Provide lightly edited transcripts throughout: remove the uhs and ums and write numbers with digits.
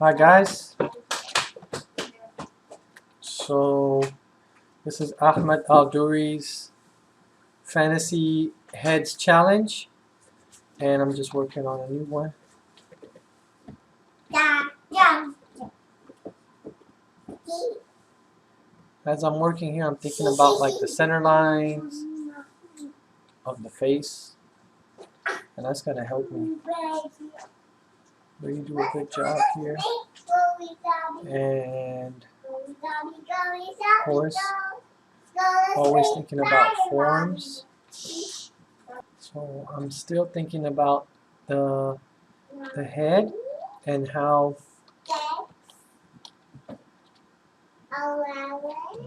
Hi guys, so this is Ahmed Aldoori's Fantasy Heads Challenge, and I'm just working on a new one. As I'm working here, I'm thinking about like the center lines of the face, and that's gonna help me really do a good job here. And of course, always thinking about forms. So I'm still thinking about the head and how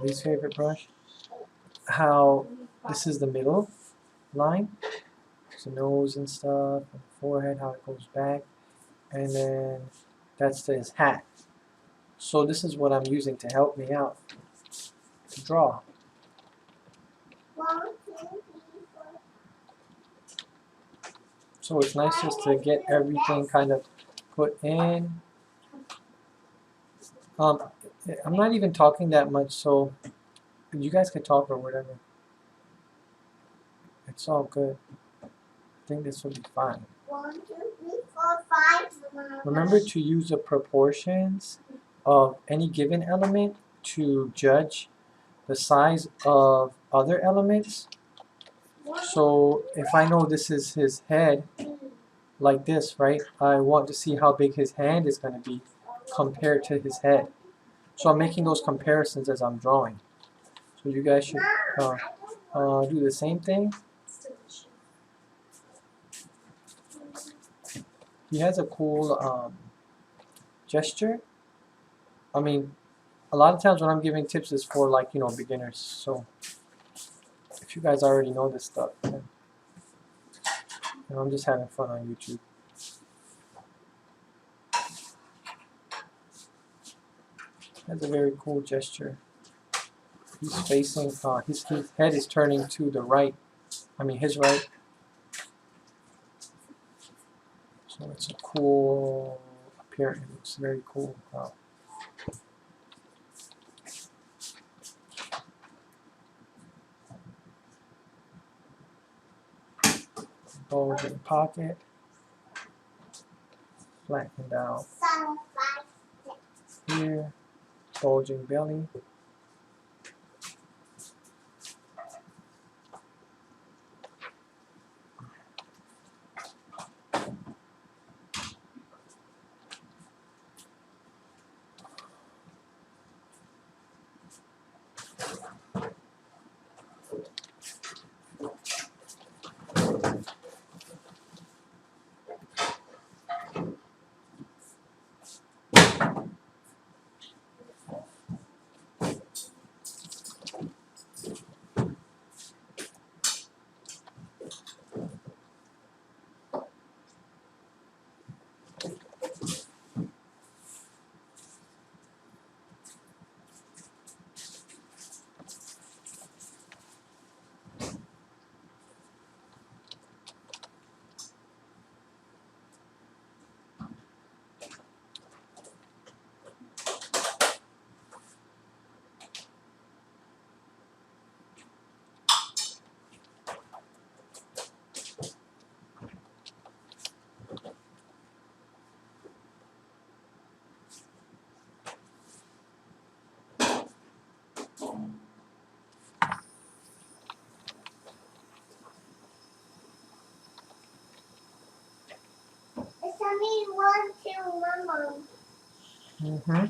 least favorite brush, how this is the middle line, so nose and stuff, and forehead, how it goes back, and then that's his hat. So this is what I'm using to help me out to draw. So it's nice just to get everything kind of put in. I'm not even talking that much, so you guys can talk or whatever. It's all good. I think this will be fine. 1, 2, 3, 4, 5. Remember to use the proportions of any given element to judge the size of other elements. So if I know this is his head, like this, right? I want to see how big his hand is going to be compared to his head. So I'm making those comparisons as I'm drawing. So you guys should do the same thing. He has a cool gesture. I mean, a lot of times when I'm giving tips is for like, you know, beginners. So if you guys already know this stuff, then, you know, I'm just having fun on YouTube. That's a very cool gesture. He's facing, his head is turning to the right. I mean, his right. So it's a cool appearance. It's very cool. Wow. Bulging pocket. Flattened out here. Bulging belly. Mm-hmm.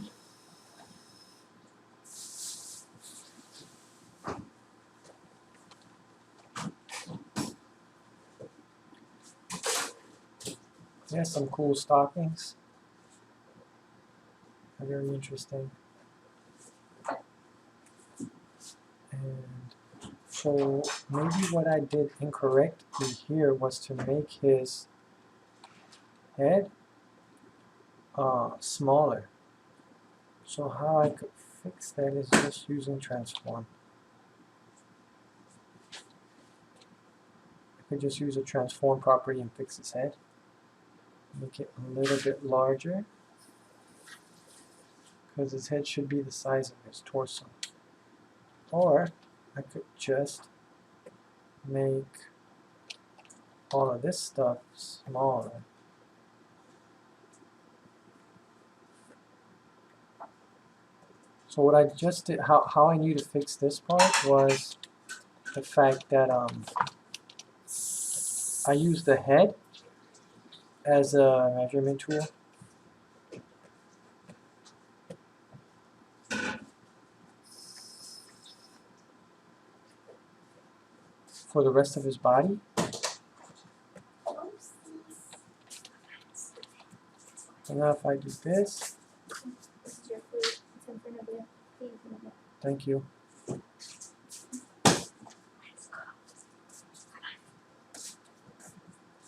Yeah, some cool stockings. Very interesting. And so maybe what I did incorrectly here was to make his head smaller. So how I could fix that is just using transform. I could just use a transform property and fix his head. Make it a little bit larger. because his head should be the size of his torso. Or I could just make all of this stuff smaller. So what I just did, how I knew to fix this part was the fact that I used the head as a measurement tool. For the rest of his body. And now if I do this, thank you.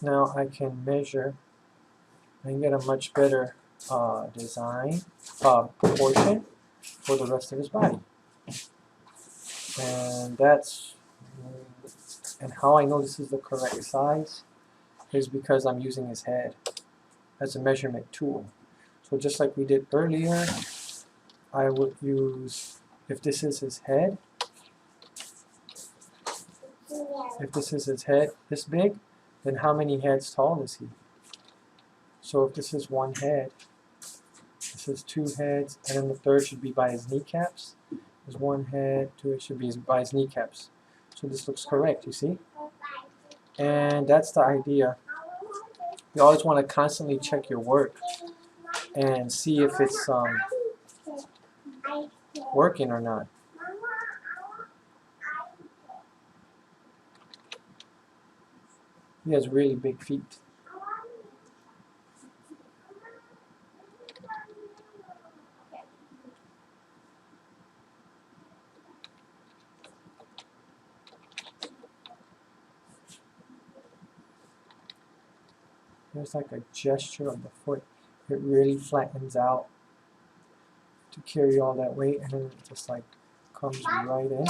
Now I can measure and get a much better design, proportion for the rest of his body. And and how I know this is the correct size is because I'm using his head as a measurement tool. So just like we did earlier, I would use, if this is his head, this big, then how many heads tall is he? So if this is one head, this is two heads, and then the third should be by his kneecaps. There's one head, two, it should be by his kneecaps. So this looks correct, you see? And that's the idea. You always want to constantly check your work and see if it's working or not. He has really big feet. There's like a gesture of the foot. It really flattens out to carry all that weight, and then it just like comes right in.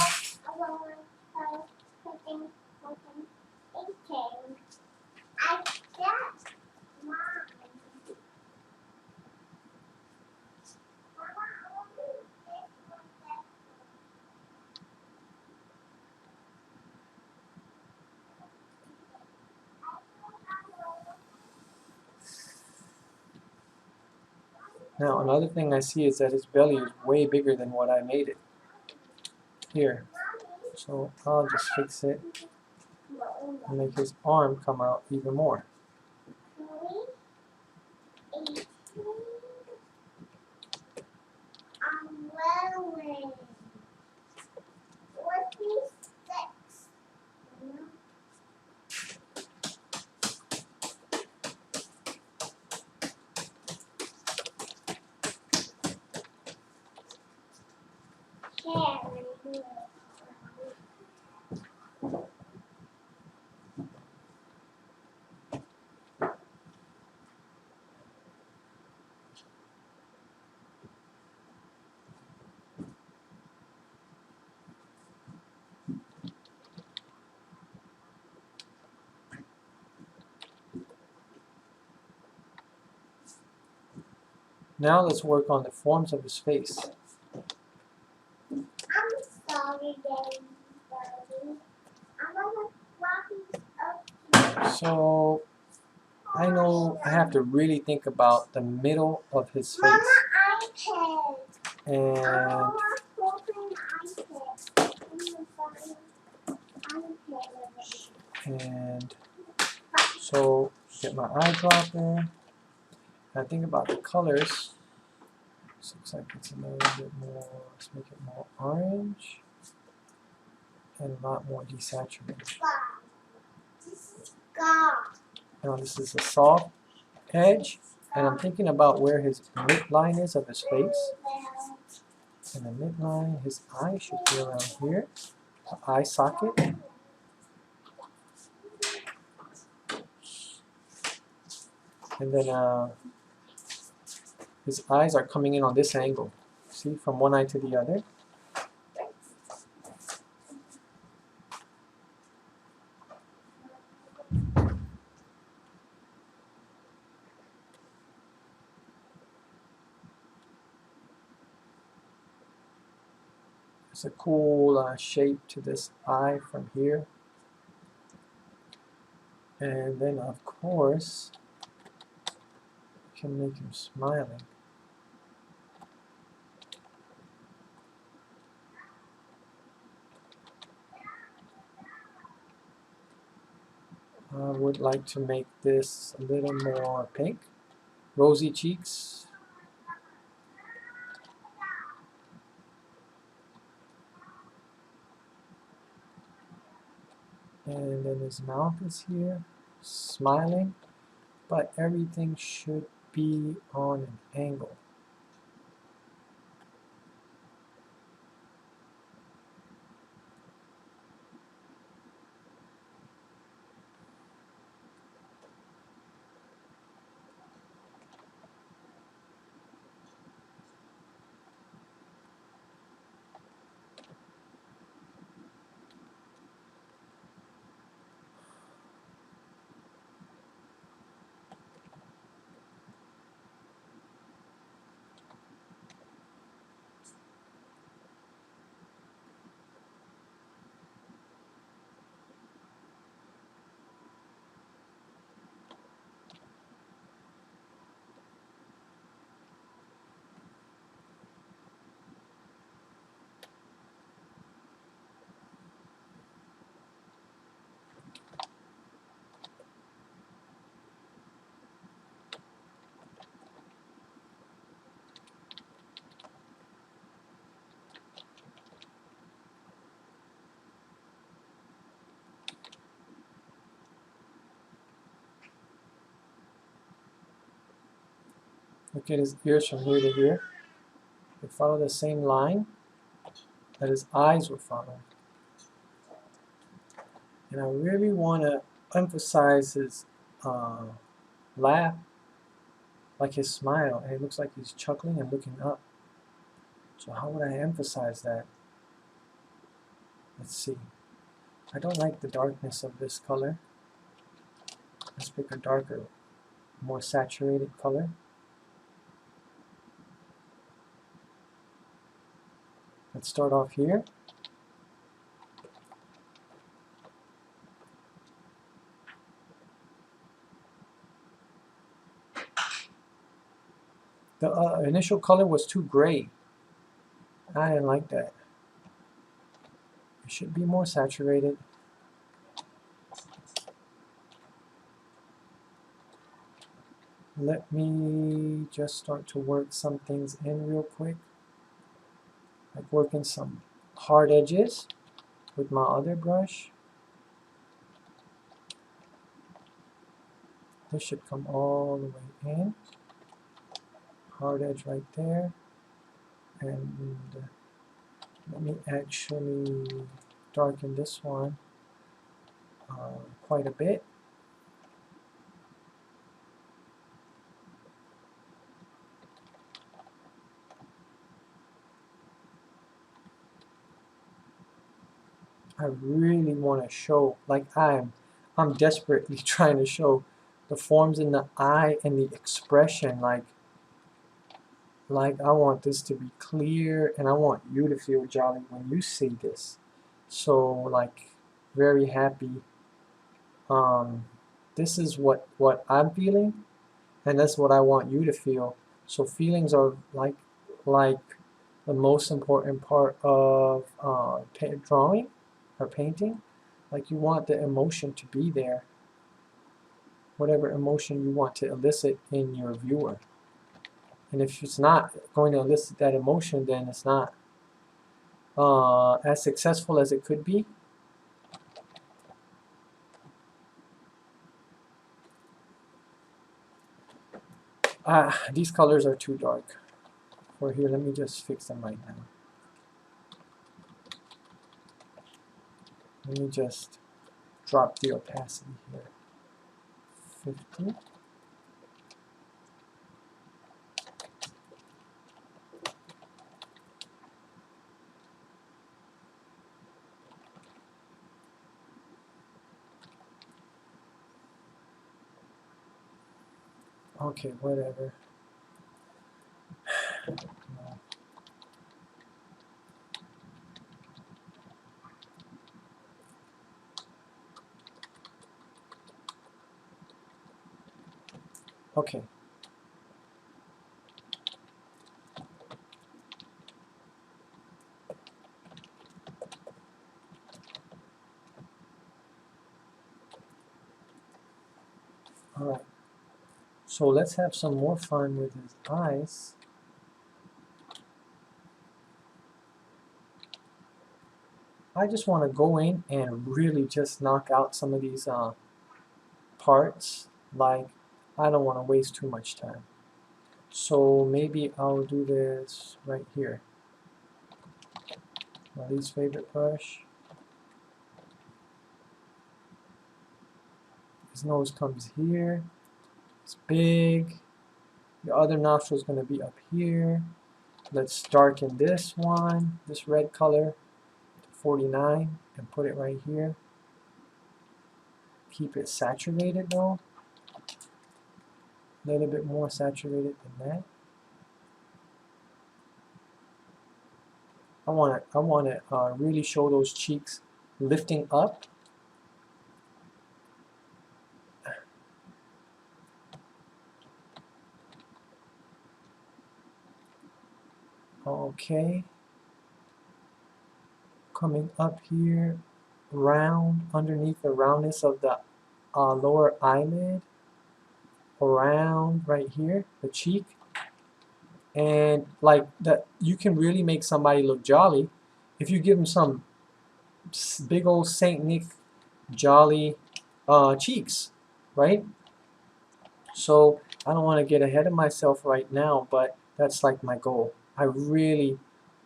Now another thing I see is that his belly is way bigger than what I made it here. So I'll just fix it and make his arm come out even more. Now let's work on the forms of his face. I'm sorry, Daddy. So I know I have to really think about the middle of his face. And so get my eyedropper. I think about the colors. This looks like it's a little bit more, let's make it more orange and a lot more desaturated. Now this is a soft edge, and I'm thinking about where his midline is of his face. And the midline, his eye should be around here, the eye socket. And then his eyes are coming in on this angle. See, from one eye to the other. It's a cool shape to this eye from here. And then of course, you can make him smiling. I would like to make this a little more pink. Rosy cheeks. And then his mouth is here, smiling, but everything should be on an angle. Look at his ears from here to here. They follow the same line that his eyes were following. And I really want to emphasize his laugh, like his smile. And it looks like he's chuckling and looking up. So how would I emphasize that? Let's see. I don't like the darkness of this color. Let's pick a darker, more saturated color. Let's start off here. The initial color was too gray. I didn't like that. It should be more saturated. Let me just start to work some things in real quick. Like working some hard edges with my other brush. This should come all the way in. Hard edge right there. And let me actually darken this one quite a bit. I really want to show, like I'm desperately trying to show the forms in the eye and the expression, like I want this to be clear and I want you to feel jolly when you see this. So like very happy. This is what I'm feeling, and that's what I want you to feel. So feelings are like the most important part of drawing or painting. Like you want the emotion to be there, whatever emotion you want to elicit in your viewer. And if it's not going to elicit that emotion, then it's not as successful as it could be. These colors are too dark for here. Let me just fix them right now. Let me just drop the opacity here. 50. Okay, whatever. No. Okay. Alright. So let's have some more fun with his eyes. I just want to go in and really just knock out some of these parts. Like, I don't want to waste too much time. So maybe I'll do this right here. My least favorite brush. His nose comes here. It's big. The other nostril is going to be up here. Let's darken this one, this red color, to 49, and put it right here. Keep it saturated though. A little bit more saturated than that. I want to really show those cheeks lifting up. Okay. Coming up here, round, underneath the roundness of the lower eyelid, around right here, the cheek. And like that, you can really make somebody look jolly if you give them some big old Saint Nick jolly cheeks, right? So I don't want to get ahead of myself right now, but that's like my goal. I really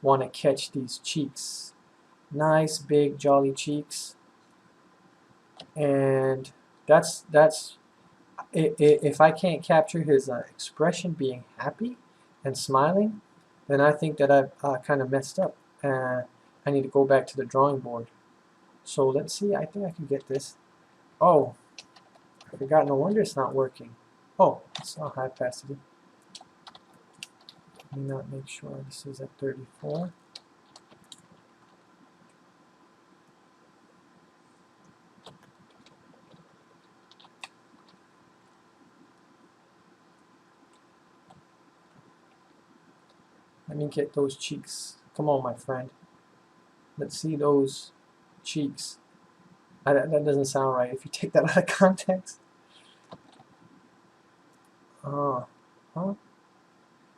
want to catch these cheeks. Nice big jolly cheeks. And that's if I can't capture his expression being happy and smiling, then I think that I've kind of messed up. I need to go back to the drawing board. So let's see, I think I can get this. Oh, I forgot, no wonder it's not working. Oh, it's not high opacity. Let me not make sure this is at 34. Let me get those cheeks. Come on, my friend. Let's see those cheeks. That doesn't sound right if you take that out of context. Huh?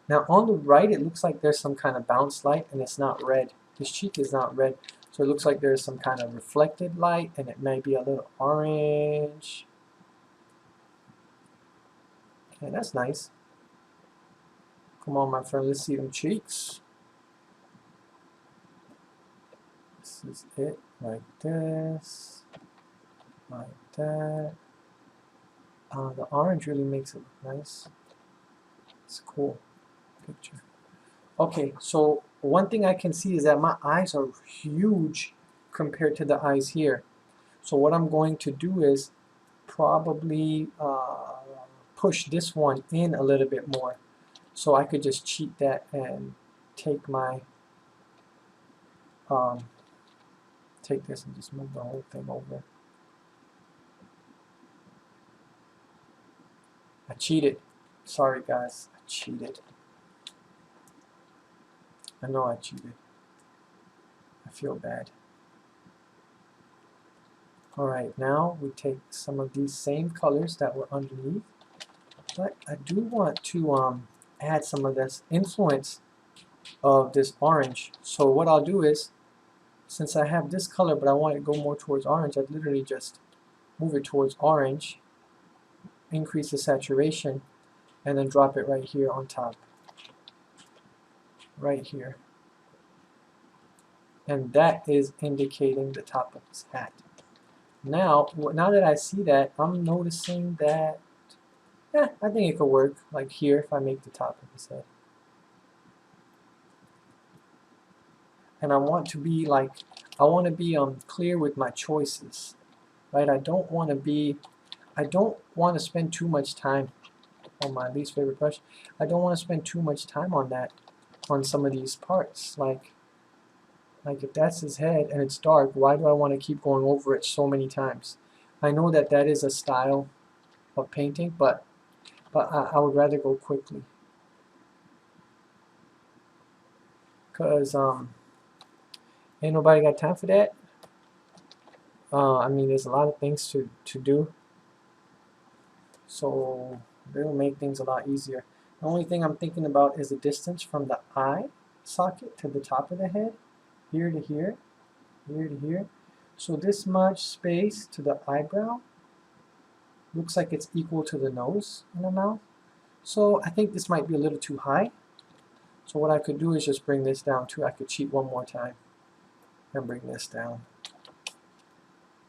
Now on the right, it looks like there's some kind of bounce light, and it's not red. This cheek is not red, so it looks like there's some kind of reflected light, and it may be a little orange. Okay, that's nice. Come on, my friend, let's see them cheeks. This is it, like this, like that. The orange really makes it look nice. It's a cool picture. Okay, so one thing I can see is that my eyes are huge compared to the eyes here. So what I'm going to do is probably push this one in a little bit more. So I could just cheat that and take my take this and just move the whole thing over. I cheated. Sorry guys, I cheated. I know I cheated. I feel bad. Alright, now we take some of these same colors that were underneath, but I do want to add some of this influence of this orange. So what I'll do is, since I have this color but I want it to go more towards orange, I'd literally just move it towards orange, increase the saturation, and then drop it right here on top. Right here. And that is indicating the top of his hat. Now that I see that, I'm noticing that, yeah, I think it could work, like here, if I make the top of his head. And I want to be like, I want to be clear with my choices, right? I don't want to spend too much time on my least favorite brush. I don't want to spend too much time on that, on some of these parts. Like if that's his head and it's dark, why do I want to keep going over it so many times? I know that that is a style of painting, but but I would rather go quickly because ain't nobody got time for that. I mean, there's a lot of things to do, so it'll make things a lot easier. The only thing I'm thinking about is the distance from the eye socket to the top of the head, here to here, here to here. So this much space to the eyebrow looks like it's equal to the nose and the mouth. So I think this might be a little too high. So what I could do is just bring this down too. I could cheat one more time and bring this down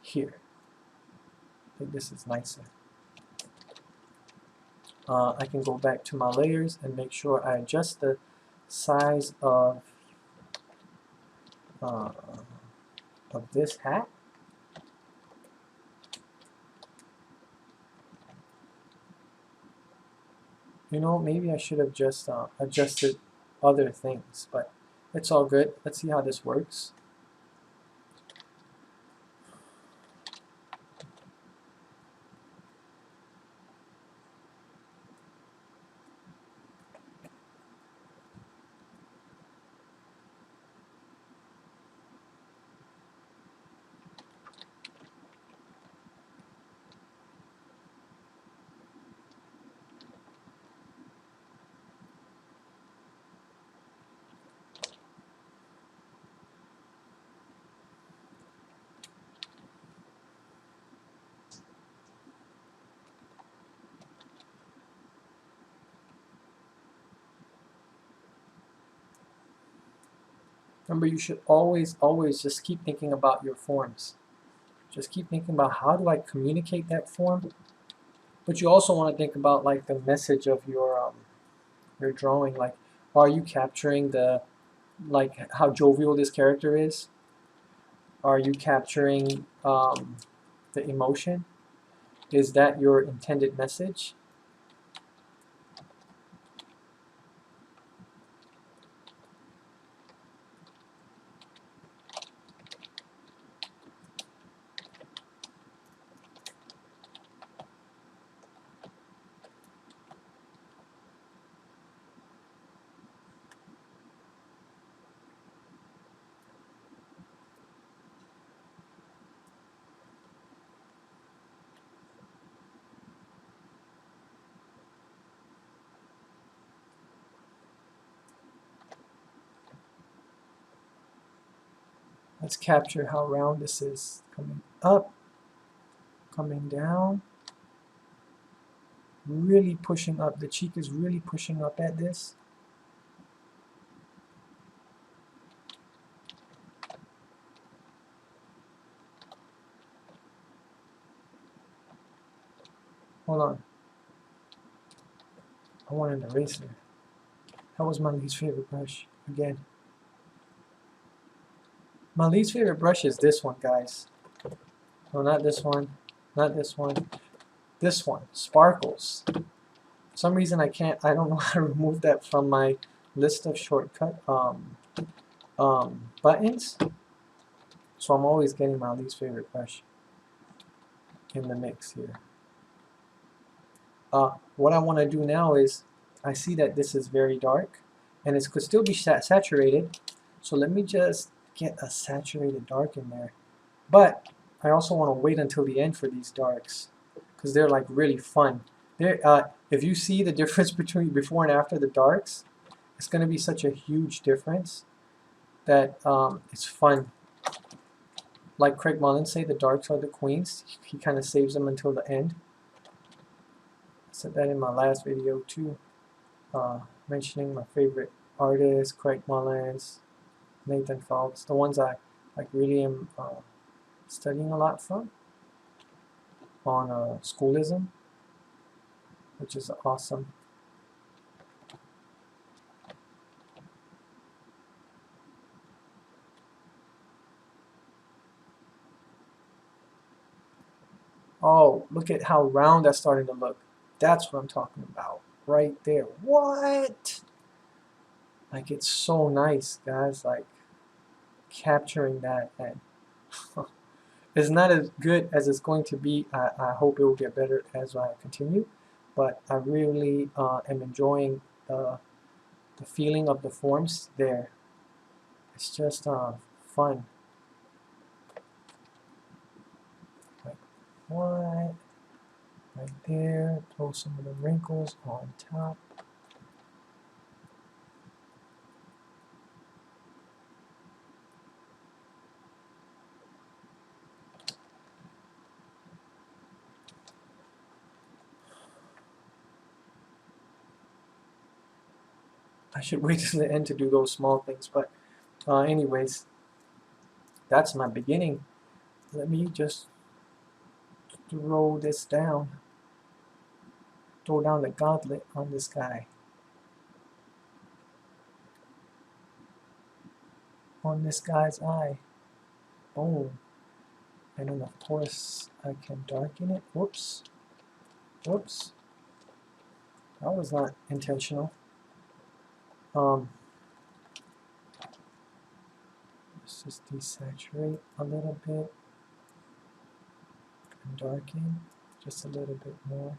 here. I think this is nicer. I can go back to my layers and make sure I adjust the size of this hat. You know, maybe I should have just adjusted other things, but it's all good. Let's see how this works. Remember, you should always just keep thinking about your forms. Just keep thinking about how do I communicate that form. But you also want to think about like the message of your drawing. Like, are you capturing the like how jovial this character is? Are you capturing the emotion? Is that your intended message? Let's capture how round this is. Coming up, coming down, really pushing up. The cheek is really pushing up at this. Hold on. I want an eraser. That was my least favorite brush. Again. My least favorite brush is this one, guys. No, not this one. Not this one. This one. Sparkles. For some reason I don't know how to remove that from my list of shortcut buttons. So I'm always getting my least favorite brush in the mix here. What I want to do now is, I see that this is very dark, and it could still be saturated. So let me just get a saturated dark in there. But I also want to wait until the end for these darks, because they're like really fun. If you see the difference between before and after the darks, it's going to be such a huge difference that it's fun. Like Craig Mullins say, the darks are the queens. He kind of saves them until the end. I said that in my last video too, mentioning my favorite artists, Craig Mullins, Nathan Phelps, the ones I like really am studying a lot from on schoolism, which is awesome. Oh, look at how round that's starting to look. That's what I'm talking about right there. What? Like, it's so nice, guys, like capturing that, and it's not as good as it's going to be. I hope it will get better as I continue, but I really am enjoying the feeling of the forms there. It's just fun. Like what? Right there. Throw some of the wrinkles on top. I should wait till the end to do those small things, but anyways, that's my beginning. Let me just throw this down. Throw down the gauntlet on this guy. On this guy's eye. Boom. And then of course I can darken it. Whoops. Whoops. That was not intentional. Let's just desaturate a little bit and darken just a little bit more.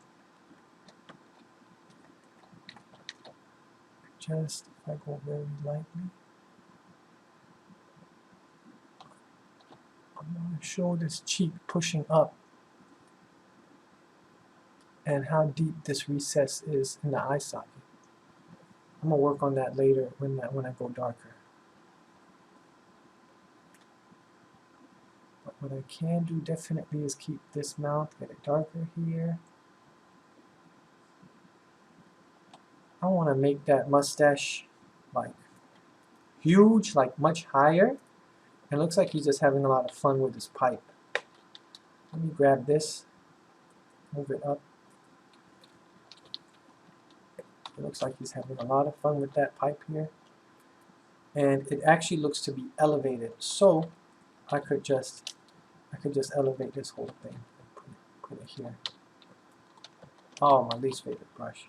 Just if I go very lightly. I'm going to show this cheek pushing up and how deep this recess is in the eye socket. I'm going to work on that later when I go darker. But what I can do definitely is keep this mouth, get it darker here. I want to make that mustache like huge, like much higher. It looks like he's just having a lot of fun with his pipe. Let me grab this, move it up. It looks like he's having a lot of fun with that pipe here. And it actually looks to be elevated. So I could just elevate this whole thing and put it here. Oh, my least favorite brush.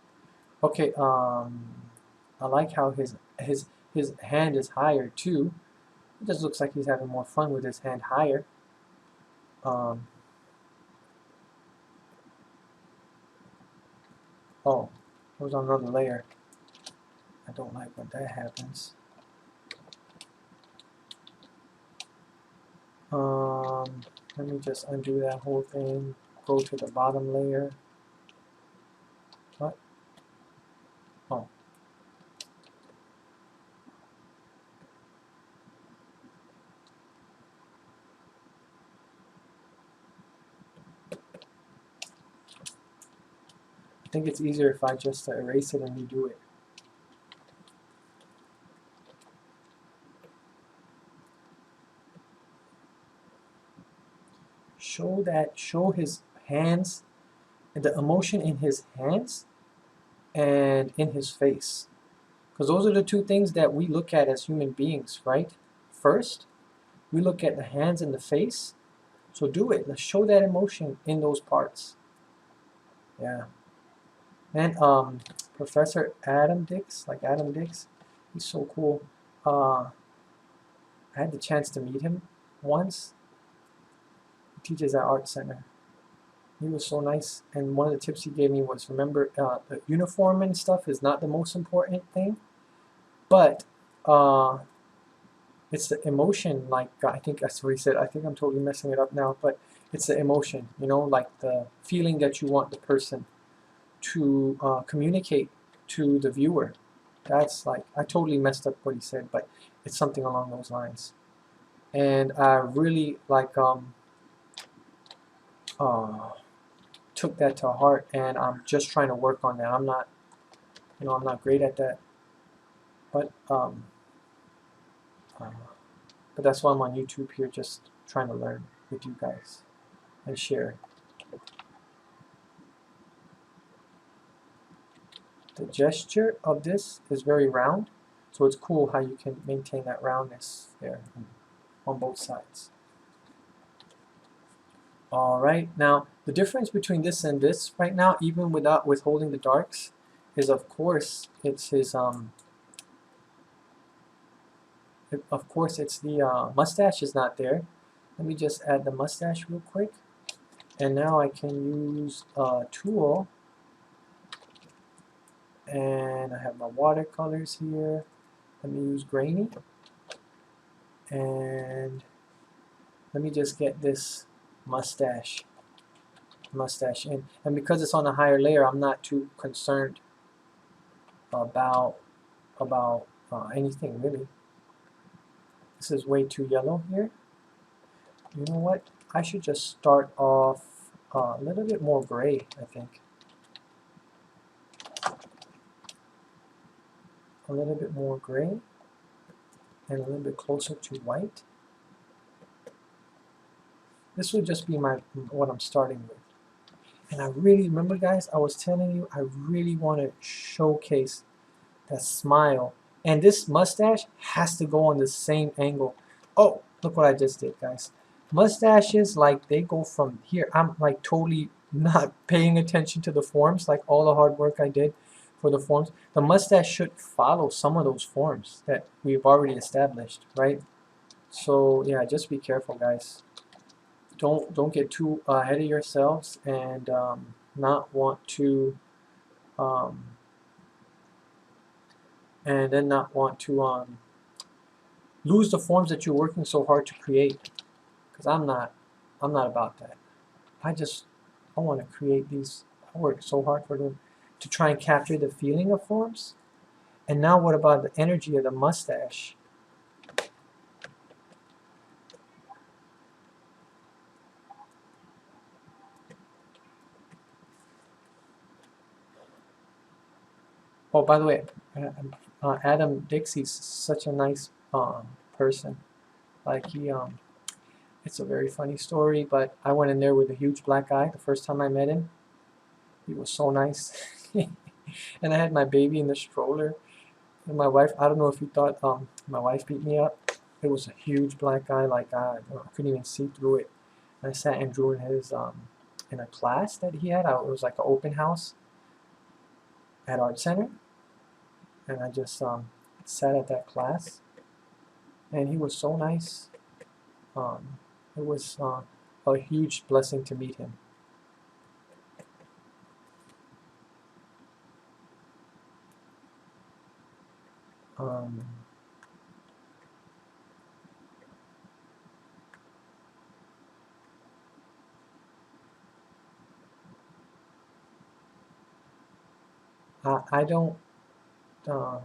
Okay, I like how his hand is higher too. It just looks like he's having more fun with his hand higher. Oh, there was another layer. I don't like when that happens. Let me just undo that whole thing. Go to the bottom layer. What? Oh. I think it's easier if I just erase it and redo it. Show his hands and the emotion in his hands and in his face. Because those are the two things that we look at as human beings, right? First, we look at the hands and the face. So do it. Let's show that emotion in those parts. Yeah. And Professor Adam Dix, he's so cool. I had the chance to meet him once. He teaches at Art Center. He was so nice, and one of the tips he gave me was, remember, the uniform and stuff is not the most important thing, but it's the emotion. Like I think that's what he said. I think I'm totally messing it up now, but it's the emotion, you know, like the feeling that you want the person to communicate to the viewer. That's like, I totally messed up what he said, but it's something along those lines. And I really like took that to heart, and I'm just trying to work on that. I'm not, you know, I'm not great at that, but that's why I'm on YouTube here, just trying to learn with you guys and share. The gesture of this is very round, so it's cool how you can maintain that roundness there on both sides. Alright, now the difference between this and this right now, even without withholding the darks, is of course it's his of course it's the mustache is not there. Let me just add the mustache real quick, and now I can use a tool And I have my watercolors here. Let me use grainy. And let me just get this mustache in. And because it's on a higher layer, I'm not too concerned about anything really. This is way too yellow here. You know what? I should just start off a little bit more gray, I think. A little bit more gray and a little bit closer to white. This would just be what I'm starting with. And I really remember, guys, I was telling you I really want to showcase that smile. And this mustache has to go on the same angle. Oh, look what I just did, guys. Mustaches, like, they go from here. I'm like totally not paying attention to the forms, like all the hard work I did for the forms. The mustache should follow some of those forms that we've already established, right? So yeah, just be careful, guys. Don't get too ahead of yourselves and not want to um, lose the forms that you're working so hard to create. Because I'm not about that. I want to create these. I work so hard for them to try and capture the feeling of forms. And now what about the energy of the mustache? Oh, by the way, Adam Dixie's such a nice person. Like it's a very funny story, but I went in there with a huge black eye the first time I met him. He was so nice. And I had my baby in the stroller. And my wife, I don't know if you thought my wife beat me up. It was a huge black eye, like I couldn't even see through it. And I sat and drew in his in a class that he had. It was like an open house at Art Center, and I just sat at that class. And he was so nice. Um, it was a huge blessing to meet him. Um, I don't. Uh,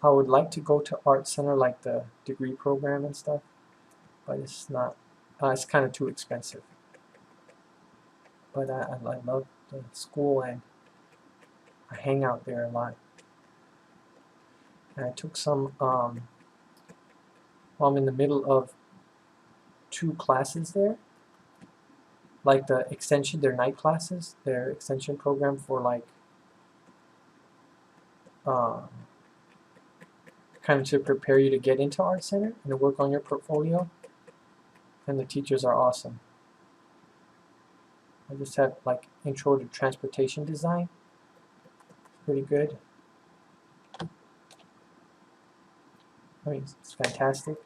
I would like to go to Art Center, like the degree program and stuff, but it's not. It's kind of too expensive. But I love the school and I hang out there a lot. And I took some. Well, I'm in the middle of two classes there, like the extension, their night classes, their extension program for like um, kind of to prepare you to get into Art Center and to work on your portfolio. And the teachers are awesome. I just have like intro to transportation design. Pretty good. I mean, it's fantastic.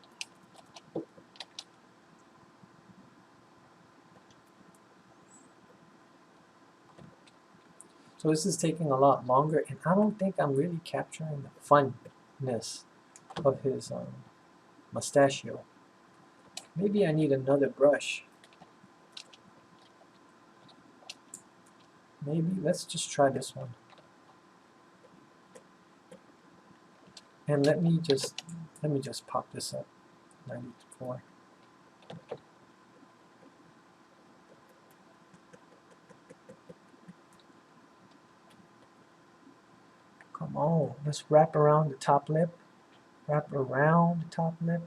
So this is taking a lot longer, and I don't think I'm really capturing the funness of his mustachio. Maybe I need another brush. Maybe let's just try this one. And let me just pop this up. 94. Come on, let's wrap around the top lip. Wrap around the top lip.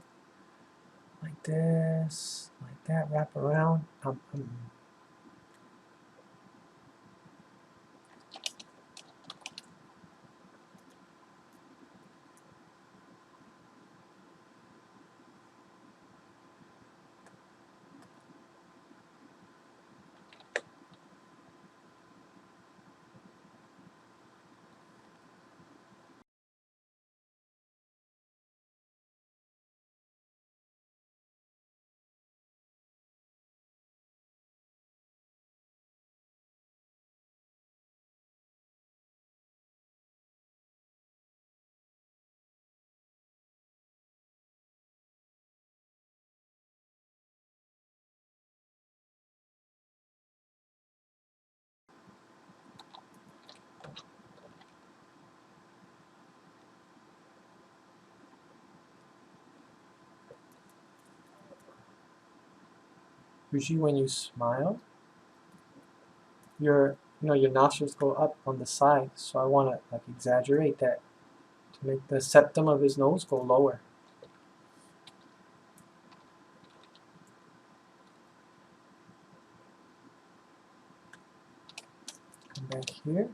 Like this. Like that. Wrap around. Usually when you smile, your nostrils go up on the side, so I want to like exaggerate that to make the septum of his nose go lower. Come back here,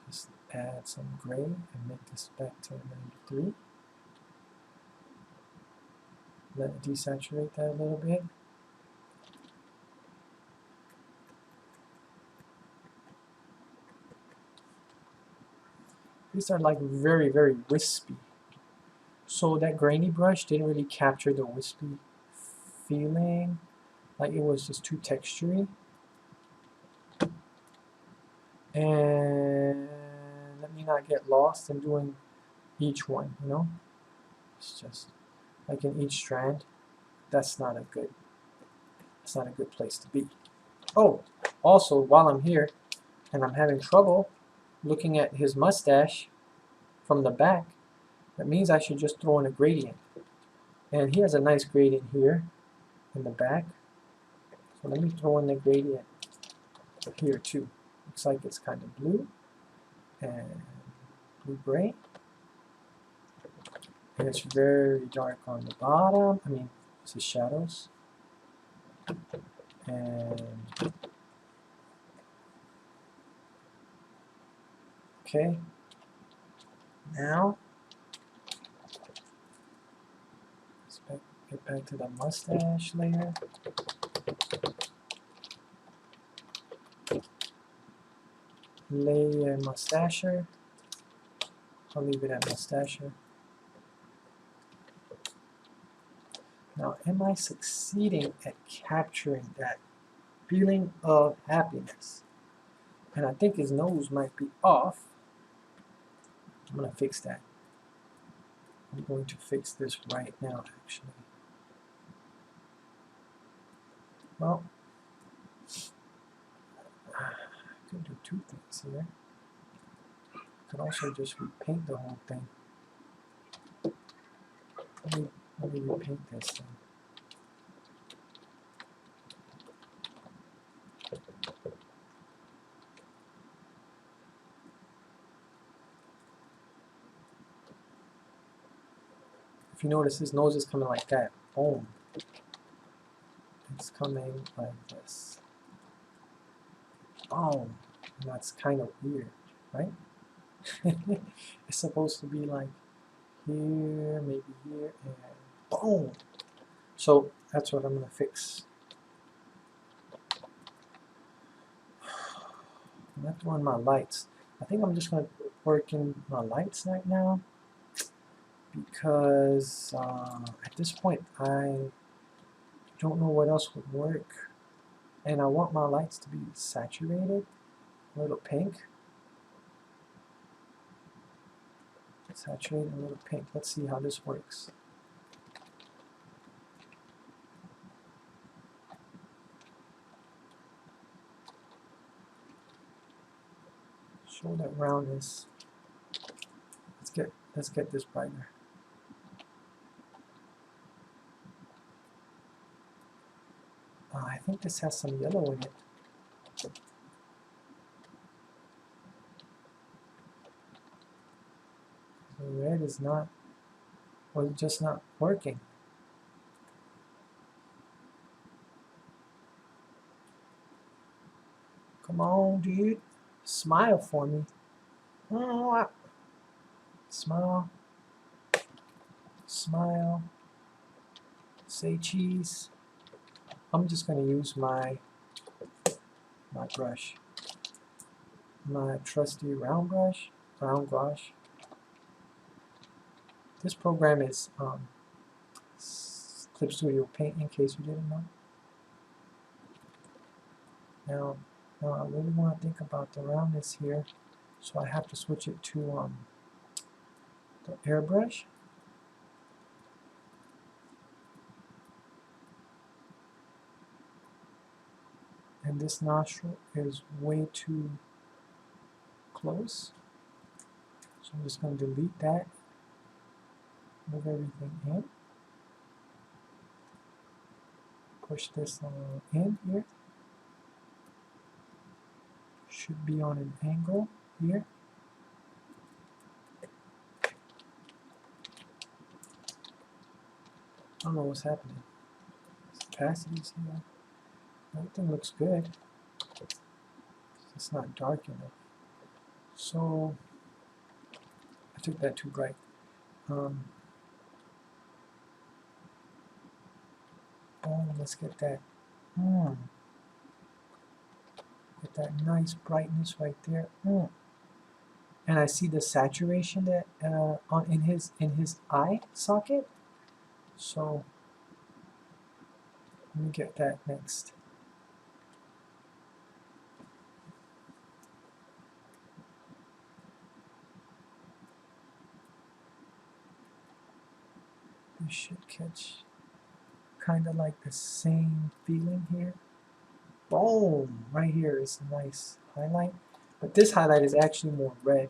just add some gray and make this back to 93. Let it desaturate that a little bit. These are like very, very wispy. So that grainy brush didn't really capture the wispy feeling. Like it was just too textury. And let me not get lost in doing each one, you know? It's just like in each strand. That's not a good place to be. Oh, also while I'm here and I'm having trouble looking at his mustache from the back, that means I should just throw in a gradient. And he has a nice gradient here in the back. So let me throw in the gradient here too. Looks like it's kind of blue and blue-gray. And it's very dark on the bottom. I mean, it's the shadows. And okay. Now, let's get back to the mustache layer. Lay a mustacher. I'll leave it at mustacher. Now, am I succeeding at capturing that feeling of happiness? And I think his nose might be off. I'm going to fix that. I'm going to fix this right now, actually. Well, I could do two things here. I could also just repaint the whole thing. Let me repaint this thing. If you notice, his nose is coming like that. Boom. It's coming like this. Boom. And that's kind of weird, right? It's supposed to be like here, maybe here, and boom. So that's what I'm going to fix. I'm not doing my lights. I think I'm just going to work in my lights right now because at this point I don't know what else would work, and I want my lights to be saturated, a little pink. Saturate a little pink. Let's see how this works. Show that roundness. Let's get this brighter. I think this has some yellow in it. The red is not, or just not working. Come on, dude. Smile for me. Oh, smile. Smile. Say cheese. I'm just going to use my brush. My trusty round brush. This program is Clip Studio Paint, in case you didn't know. Now I really want to think about the roundness here, so I have to switch it to the airbrush. And this nostril is way too close, so I'm just going to delete that, move everything in, push this in here. Should be on an angle here. I don't know what's happening. Opacity's here. Everything looks good. It's not dark enough. So I took that too bright. Oh, let's get that. Get that nice brightness right there. And I see the saturation that in his eye socket. So let me get that next. This should catch kind of like the same feeling here. Boom! Right here is a nice highlight. But this highlight is actually more red.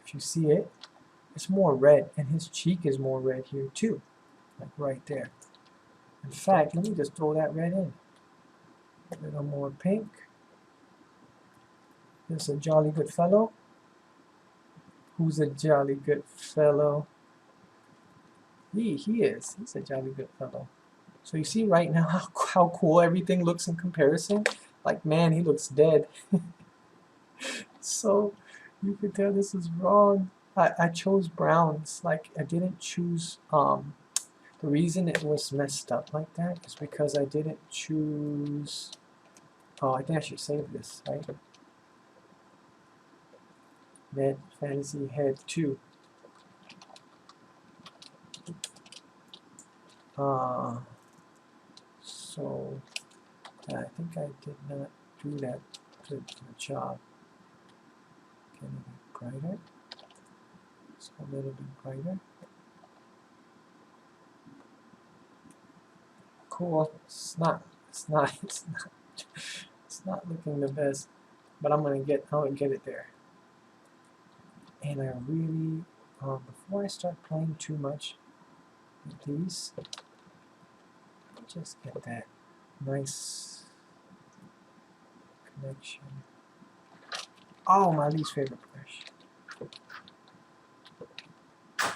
If you see it, it's more red. And his cheek is more red here too. Like right there. In fact, let me just throw that red in. A little more pink. This a jolly good fellow. Who's a jolly good fellow? He is. He's a jolly good fellow. So you see right now how cool everything looks in comparison? Like, man, he looks dead. So you can tell this is wrong. I chose browns. Like, I didn't choose, the reason it was messed up like that is because I didn't choose, I think I should save this, right? Red Fantasy Head 2. So I think I did not do that good job. Get a bit brighter. It's a little bit brighter. Cool. It's not looking the best, but I'm gonna get it there. And I really, before I start playing too much with these, just get that nice connection. Oh, my least favorite brush. I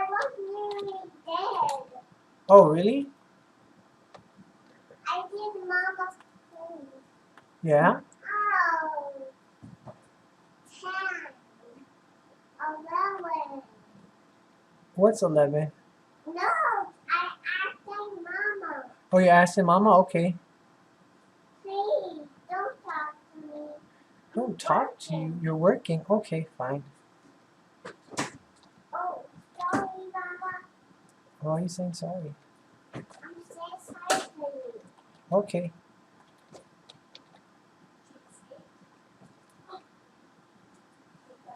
was nearly dead. Oh, really? I did Mama's food. Yeah? Oh, 10, 11. What's 11? No, I asked Mama. Oh, you asked him, Mama? Okay. Please, don't talk to me. Don't talk to you. You're working. Okay, fine. Oh, sorry, Mama. Why are you saying sorry? I'm saying sorry to you. Okay.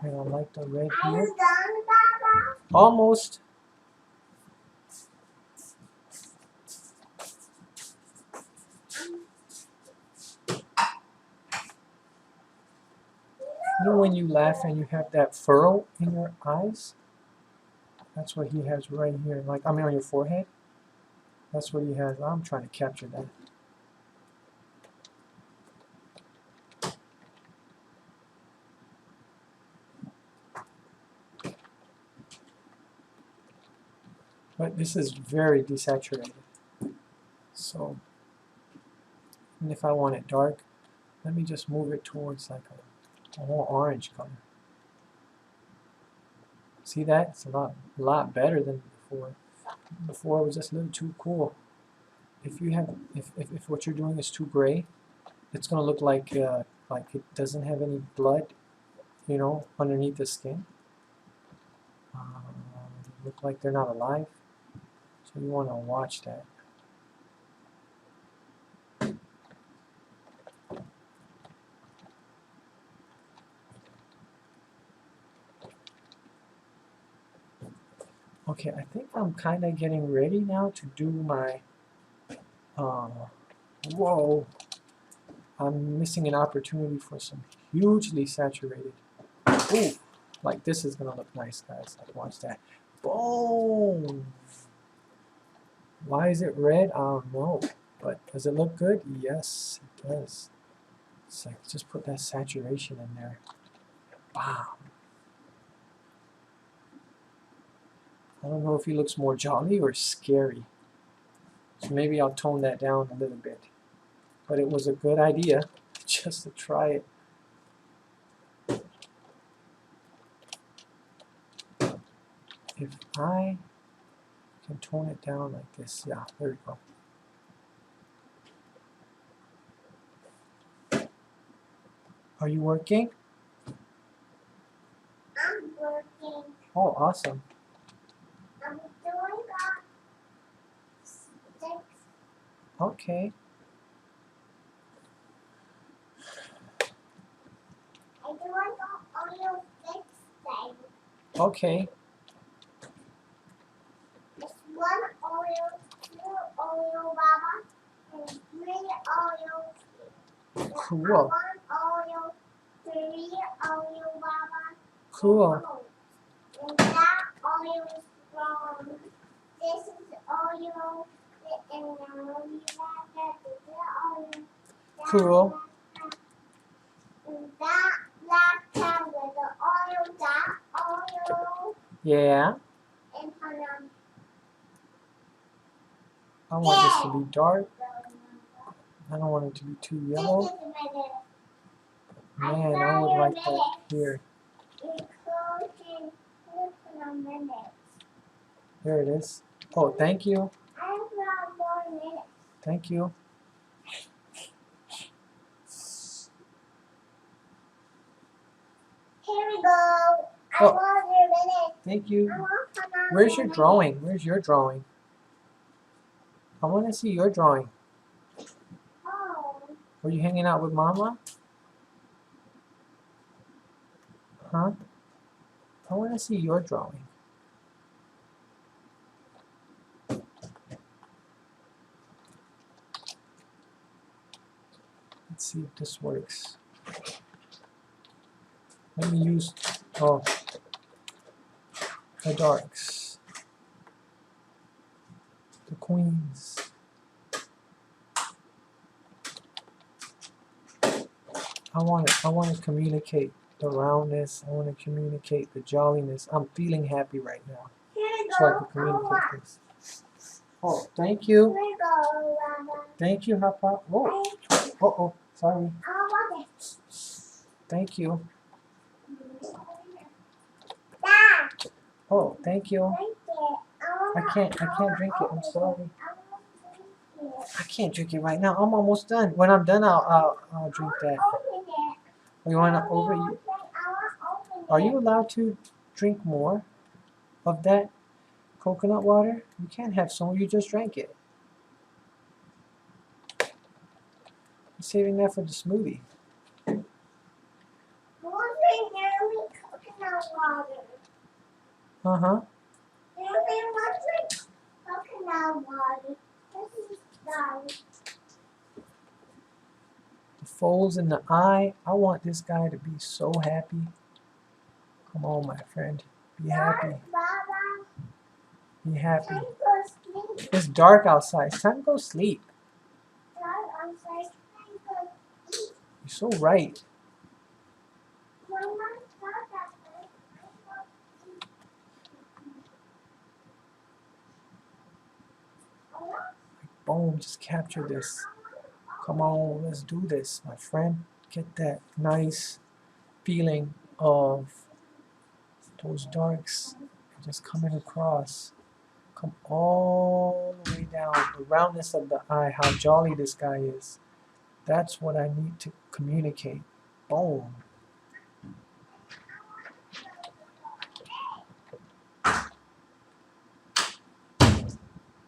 I don't like the red Are here. you done, Baba? Almost. You know when you laugh and you have that furrow in your eyes? That's what he has right here. Like, I mean on your forehead. That's what he has. I'm trying to capture that. But this is very desaturated. So, and if I want it dark, let me just move it towards like a more orange color. See that? It's a lot better than before. Before it was just a little too cool. If you have, if what you're doing is too gray, it's gonna look like it doesn't have any blood, you know, underneath the skin. Look like they're not alive. So you want to watch that. Okay, I think I'm kind of getting ready now to do my, whoa, I'm missing an opportunity for some hugely saturated. Ooh, like this is gonna look nice, guys. Like watch that. Boom! Why is it red? I don't know. But does it look good? Yes, it does. It's like, just put that saturation in there. Bam! I don't know if he looks more jolly or scary. So maybe I'll tone that down a little bit. But it was a good idea just to try it. If I can tone it down like this, yeah, there we go. Are you working? I'm working. Oh, awesome. I'm doing sticks. Okay. I'm doing oil sticks thing. Okay. It's 1 oil, 2 oil baba, and 3 oil. Cool. 1 oil, 3 oil baba. Cool. And that oil is from. This is oil, and now you have that oil. Cool. And that black can with the oil, that oil, Yeah. and I want this to be dark. I don't want it to be too Just yellow. a minute. Man, I would like that here. Including just a minute. There it is. Oh, thank you. I have 1 more minute. Thank you. Here we go. I Oh. want your minute. Thank you. I want another Where's your minute. drawing? Where's your drawing? I want to see your drawing. Oh. Were you hanging out with Mama? Huh? I want to see your drawing. Let's see if this works. Let me use, the darks. The queens. I want to communicate the roundness. I want to communicate the jolliness. I'm feeling happy right now. Here we So I go. can communicate this. Oh, thank you. Here we go, Mama. Thank you, Papa. Oh, oh, sorry. I want it. Thank you. Dad. Oh, thank you. Drink it. I can't drink it. I'm sorry. I can't drink it right now. I'm almost done. When I'm done, I'll drink that. Open it. You want to over? I want open Are you allowed to drink more of that coconut water? You can't have some. You just drank it. I'm saving that for the smoothie. Who drink nearly coconut water? Uh-huh. Nearly one drink coconut water. This is done. The folds in the eye. I want this guy to be so happy. Come on, my friend. Be happy. Baba, Be happy. time to go sleep. It's dark outside. It's time to go sleep. Dad, I'm sorry. Time to go eat. You're so right. Mama, Dad, Boom, just capture this. Come on, let's do this, my friend. Get that nice feeling of those darks just coming across. Come all the way down. The roundness of the eye, how jolly this guy is. That's what I need to communicate. Boom.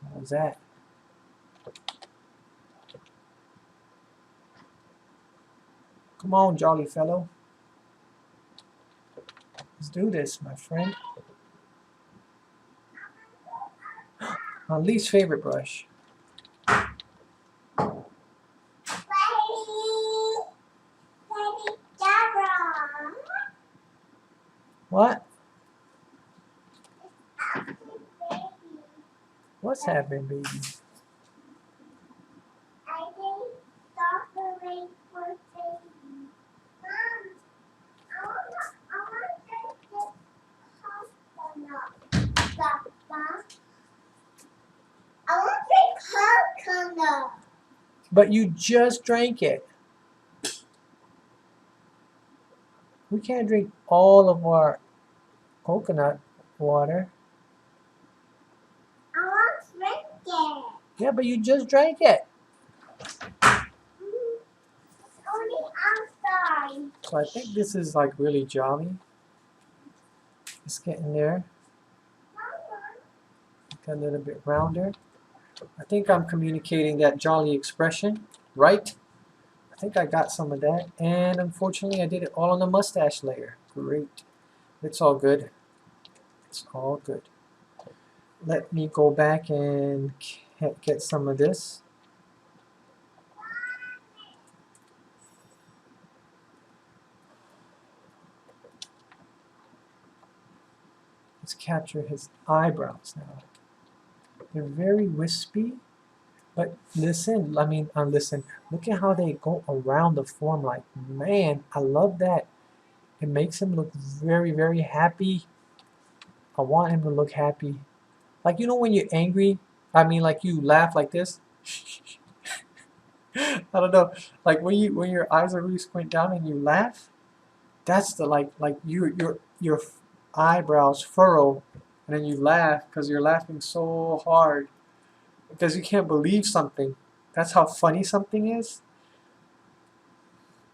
What was that? Come on, jolly fellow. Let's do this, my friend. My least favorite brush. What? What's happening, baby? I think chocolate for baby. Mom, I want to drink this coconut. I want to drink coconut. But you just drank it. We can't drink all of our coconut water. I want to drink it. Yeah, but you just drank it. It's only outside. So I think this is like really jolly. It's getting there. Got a little bit rounder. I think I'm communicating that jolly expression, right? I think I got some of that. And unfortunately, I did it all on the mustache layer. Great. It's all good. It's all good. Let me go back and get some of this. Let's capture his eyebrows now. They're very wispy, but listen, listen. Look at how they go around the form. Like, man, I love that. It makes him look very, very happy. I want him to look happy. Like, you know when you're angry? Like you laugh like this. I don't know. Like when your eyes are really squint down and you laugh. That's the like your eyebrows furrow, and then you laugh because you're laughing so hard because you can't believe something. That's how funny something is.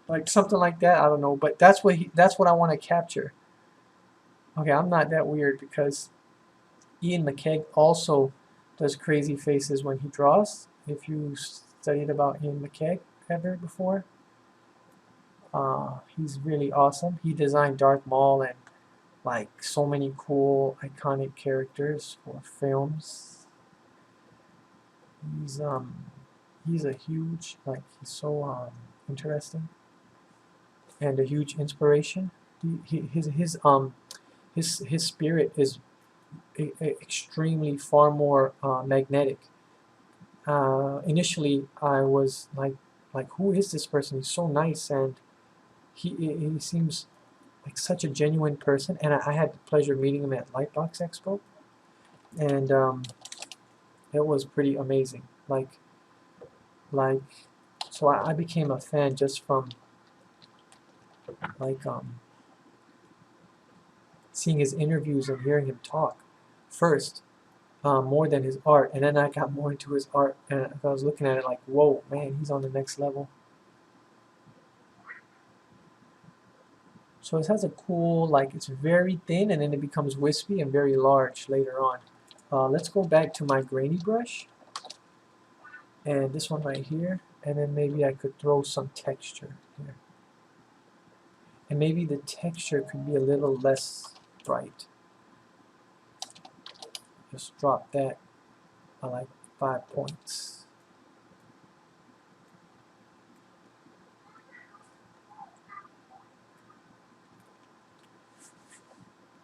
Like something like that. I don't know, but that's what I want to capture. Okay, I'm not that weird because Ian McKeg also does crazy faces when he draws. If you studied about Ian McKeg ever before, he's really awesome. He designed Darth Maul and like so many cool iconic characters for films. He's he's a huge he's so interesting and a huge inspiration. His spirit is extremely far more magnetic. Initially, I was like, who is this person? He's so nice, and he seems like such a genuine person. And I had the pleasure of meeting him at Lightbox Expo, and it was pretty amazing. Like, so I became a fan just from like seeing his interviews and hearing him talk first. More than his art, and then I got more into his art, and I was looking at it like, whoa, man, he's on the next level. So it has a cool, like it's very thin, and then it becomes wispy and very large later on. Let's go back to my grainy brush, and this one right here, and then maybe I could throw some texture here. And maybe the texture could be a little less bright. Just drop that by like 5 points.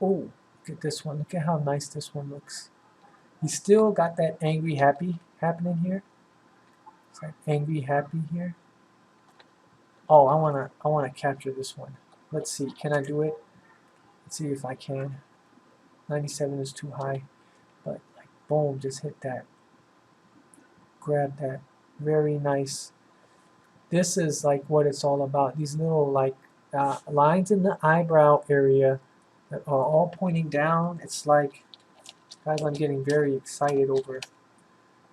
Oh, look at this one. Look at how nice this one looks. He's still got that angry happy happening here. It's like angry happy here. Oh, I wanna capture this one. Let's see, can I do it? Let's see if I can. 97 is too high, but like boom, just hit that. Grab that. Very nice. This is like what it's all about. These little like lines in the eyebrow area that are all pointing down. It's like, guys, I'm getting very excited over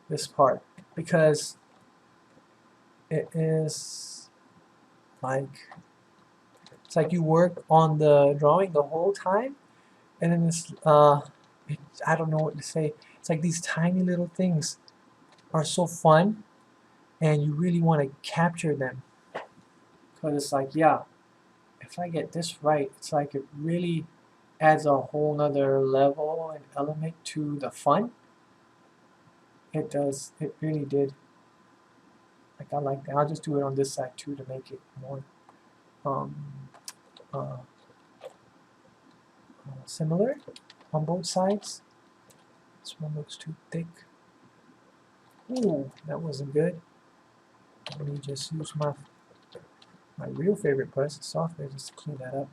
this part because it is like, it's like you work on the drawing the whole time, and then I don't know what to say. It's like these tiny little things are so fun, and you really want to capture them. Because it's like, yeah, if I get this right, it's like it really adds a whole nother level and element to the fun. It does. It really did. Like I like that. I'll just do it on this side too to make it more um, uh, similar on both sides. This one looks too thick. Ooh, that wasn't good. Let me just use my real favorite brush, the software, just to clean that up.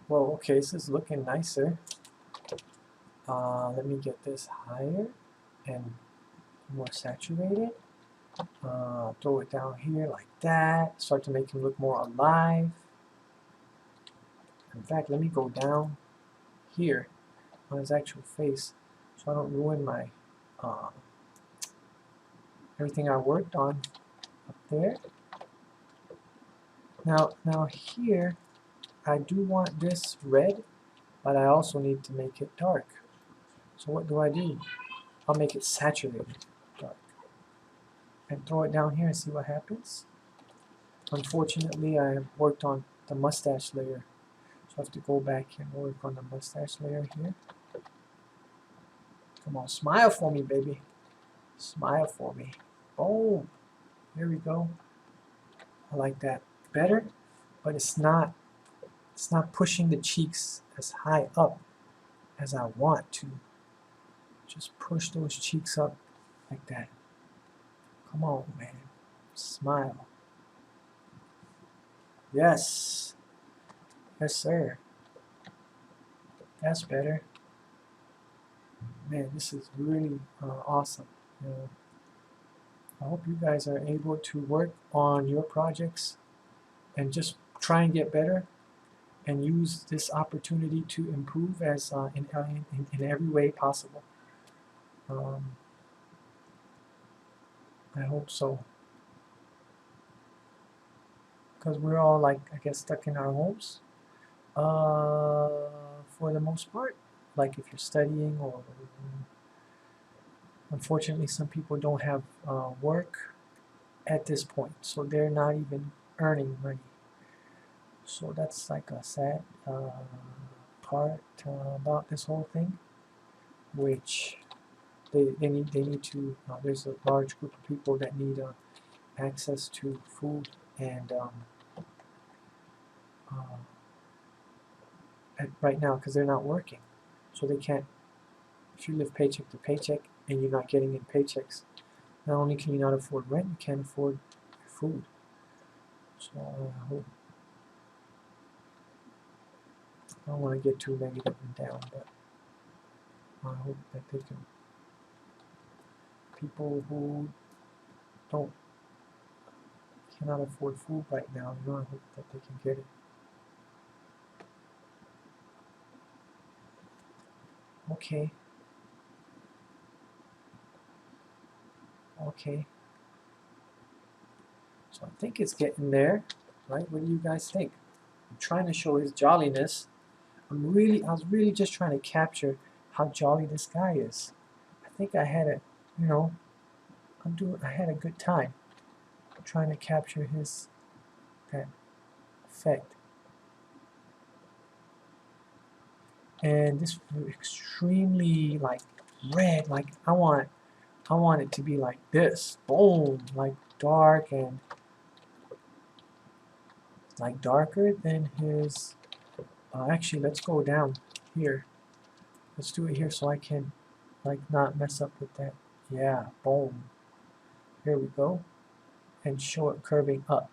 Well, okay, this is looking nicer. Let me get this higher and more saturated. Throw it down here like that. Start to make him look more alive. In fact, let me go down here on his actual face so I don't ruin my everything I worked on up there. Now here, I do want this red, but I also need to make it dark. So what do? I'll make it saturated dark. And throw it down here and see what happens. Unfortunately, I worked on the mustache layer. So I have to go back and work on the mustache layer here. Come on, smile for me, baby. Smile for me. Boom. There we go. I like that better, but it's not pushing the cheeks as high up as I want to. Just push those cheeks up like that. Come on, man. Smile. Yes. Yes, sir. That's better. Man, this is really awesome. You know, I hope you guys are able to work on your projects and just try and get better and use this opportunity to improve as in every way possible. I hope so. Because we're all, like, I guess, stuck in our homes for the most part. Like if you're studying, or unfortunately some people don't have work at this point, so they're not even earning money. So that's like a sad part about this whole thing, which they need to, there's a large group of people that need access to food and right now, because they're not working, so they can't. If you live paycheck to paycheck and you're not getting in paychecks, not only can you not afford rent, you can't afford food. So I hope, I don't want to get too negative and down, but I hope that they can, people who cannot afford food right now, I hope that they can get it. Okay. Okay. So I think it's getting there, right? What do you guys think? I'm trying to show his jolliness. I was really just trying to capture how jolly this guy is. I think I had I had a good time trying to capture that effect. And this extremely, like, red, like I want it to be like this. Boom, like dark and like darker than his. Actually, let's go down here. Let's do it here so I can, like, not mess up with that. Yeah, boom. Here we go. And show it curving up.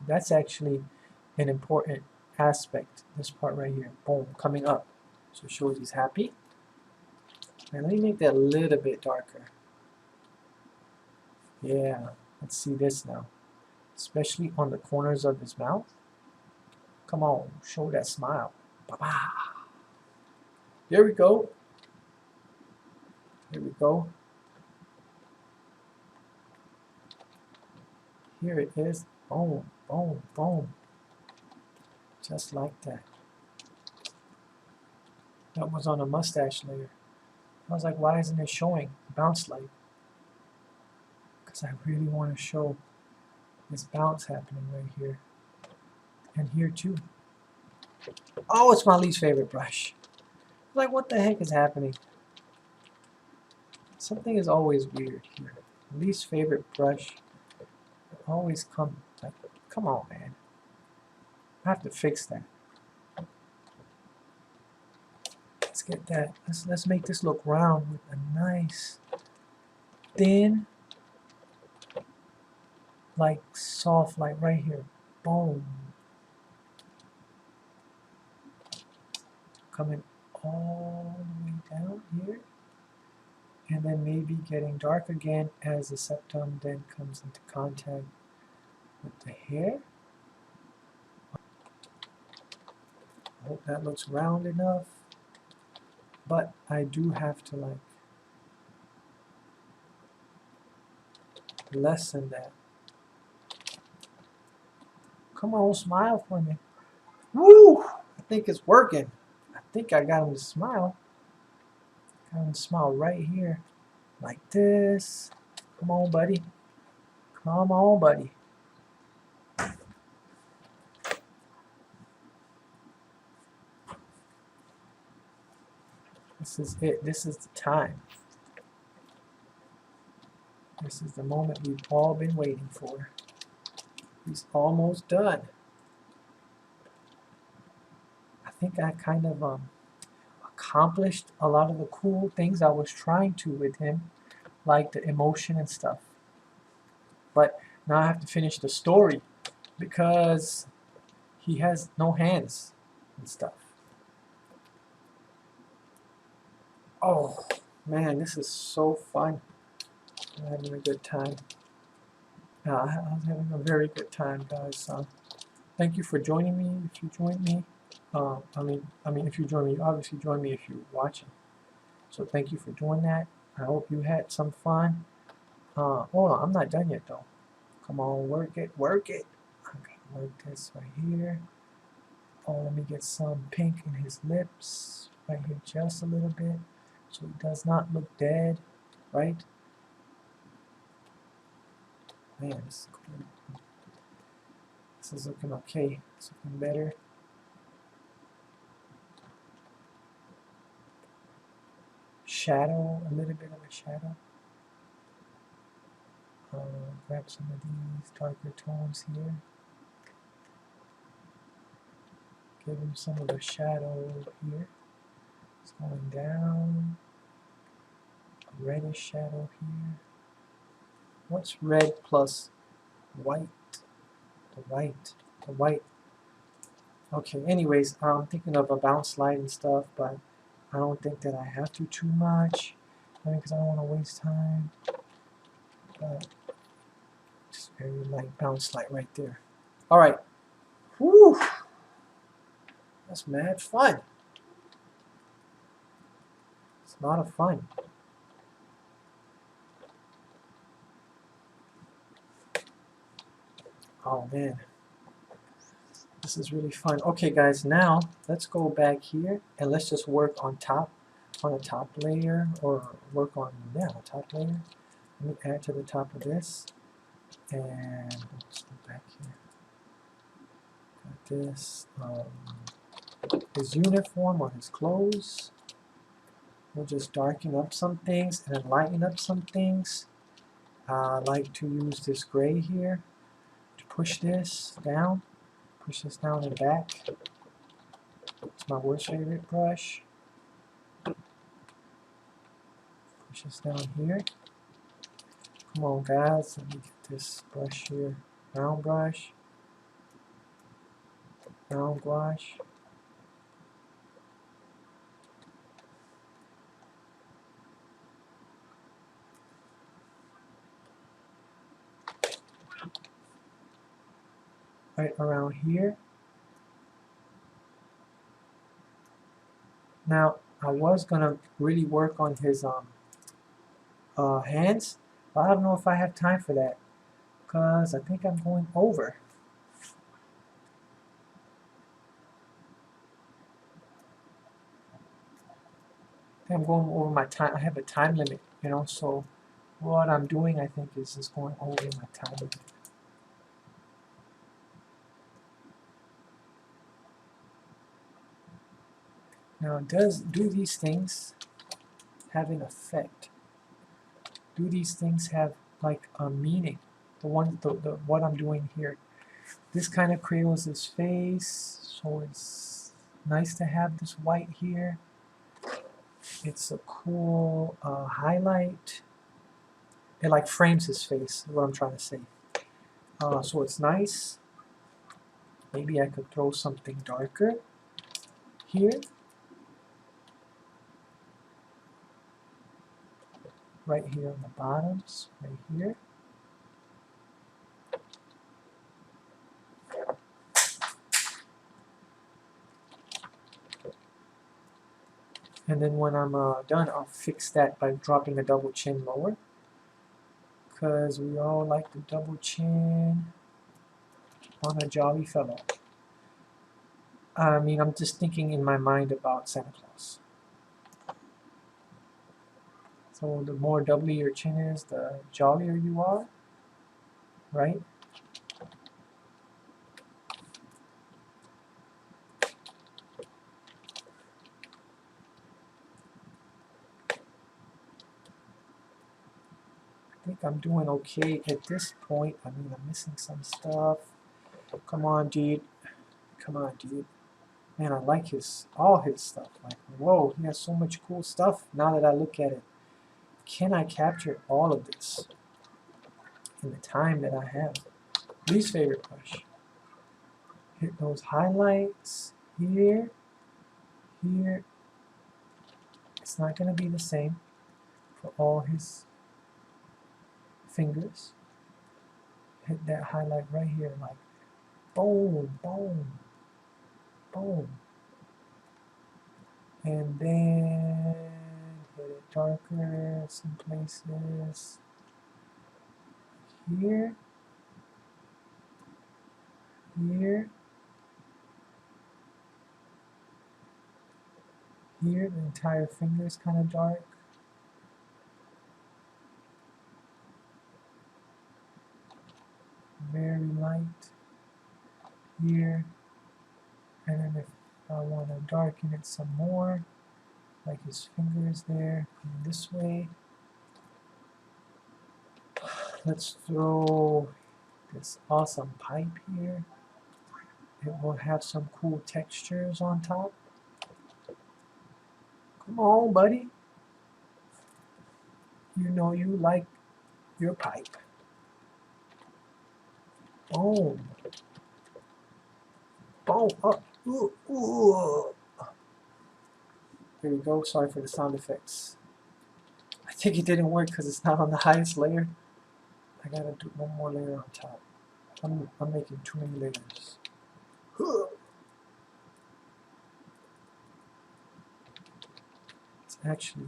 That's actually an important aspect. This part right here. Boom, coming up. So it shows he's happy. And let me make that a little bit darker. Yeah, let's see this now. Especially on the corners of his mouth. Come on, show that smile. Ba-ba. Here we go. Here we go. Here it is. Boom, boom, boom. Just like that. That was on a mustache layer. I was like, why isn't it showing bounce light? Because I really want to show this bounce happening right here. And here too. Oh, it's my least favorite brush. Like, what the heck is happening? Something is always weird here. Least favorite brush. Always come, like, come on, man. I have to fix that. get that. Let's make this look round with a nice thin, like soft, like right here. Boom. Coming all the way down here. And then maybe getting dark again as the septum then comes into contact with the hair. I hope that looks round enough. But I do have to like lessen that. Come on, smile for me. Woo! I think it's working. I think I got him to smile. Got him to smile right here. Like this. Come on, buddy. Come on, buddy. This is it. This is the time. This is the moment we've all been waiting for. He's almost done. I think I kind of accomplished a lot of the cool things I was trying to with him, like the emotion and stuff. But now I have to finish the story because he has no hands and stuff. Oh man, this is so fun. I'm having a good time. I was having a very good time, guys. Thank you for joining me. If you joined me, if you join me, you obviously join me if you're watching. So thank you for doing that. I hope you had some fun. Hold on, I'm not done yet though. Come on, work it, work it. I gotta work this right here. Oh, let me get some pink in his lips right here, just a little bit, so he does not look dead, right? Man, this is looking okay. It's looking better. Shadow, a little bit of a shadow. Grab some of these darker tones here. Give him some of the shadow here. It's going down. A reddish shadow here. What's red plus white? The white. The white. Okay, anyways, I'm thinking of a bounce light and stuff, but I don't think that I have to too much. Because I don't want to waste time. But just very light bounce light right there. Alright. Whew. That's mad fun. It's a lot of fun. Oh man. This is really fun. Okay guys, now let's go back here and let's just work on the top layer, or work on top layer. Let me add to the top of this. And let's go back here. Got this. His uniform or his clothes. We'll just darken up some things and then lighten up some things. I like to use this gray here to push this down. Push this down and back. It's my worst favorite brush. Push this down here. Come on guys, let me get this brush here. Round brush. Round gouache. Right around here. Now, I was gonna really work on his hands, but I don't know if I have time for that, because I think I'm going over. I think I'm going over my time. I have a time limit, you know, so what I'm doing, I think, is just going over my time limit. Now, do these things have an effect? Do these things have like a meaning? What I'm doing here. This kind of creates his face, so it's nice to have this white here. It's a cool highlight. It like frames his face, is what I'm trying to say. So it's nice. Maybe I could throw something darker here. Right here on the bottoms, right here. And then when I'm done, I'll fix that by dropping a double chin lower. Because we all like the double chin on a jolly fellow. I mean, I'm just thinking in my mind about Santa Claus. So the more doubly your chin is, the jollier you are, right? I think I'm doing okay at this point. I mean, I'm missing some stuff. Come on, dude. Come on, dude. Man, I like all his stuff. Like, whoa, he has so much cool stuff now that I look at it. Can I capture all of this in the time that I have? Least favorite brush. Hit those highlights here, here. It's not going to be the same for all his fingers. Hit that highlight right here, like boom, boom, boom. And then hit it darker some places. Here, here, here. The entire finger is kind of dark. Very light here. And then if I want to darken it some more, like his fingers there, coming this way. Let's throw this awesome pipe here. It will have some cool textures on top. Come on, buddy. You know you like your pipe. Boom. Boom. Oh, ooh, ooh. There we go. Sorry for the sound effects. I think it didn't work because it's not on the highest layer. I gotta do one more layer on top. I'm making too many layers. It's actually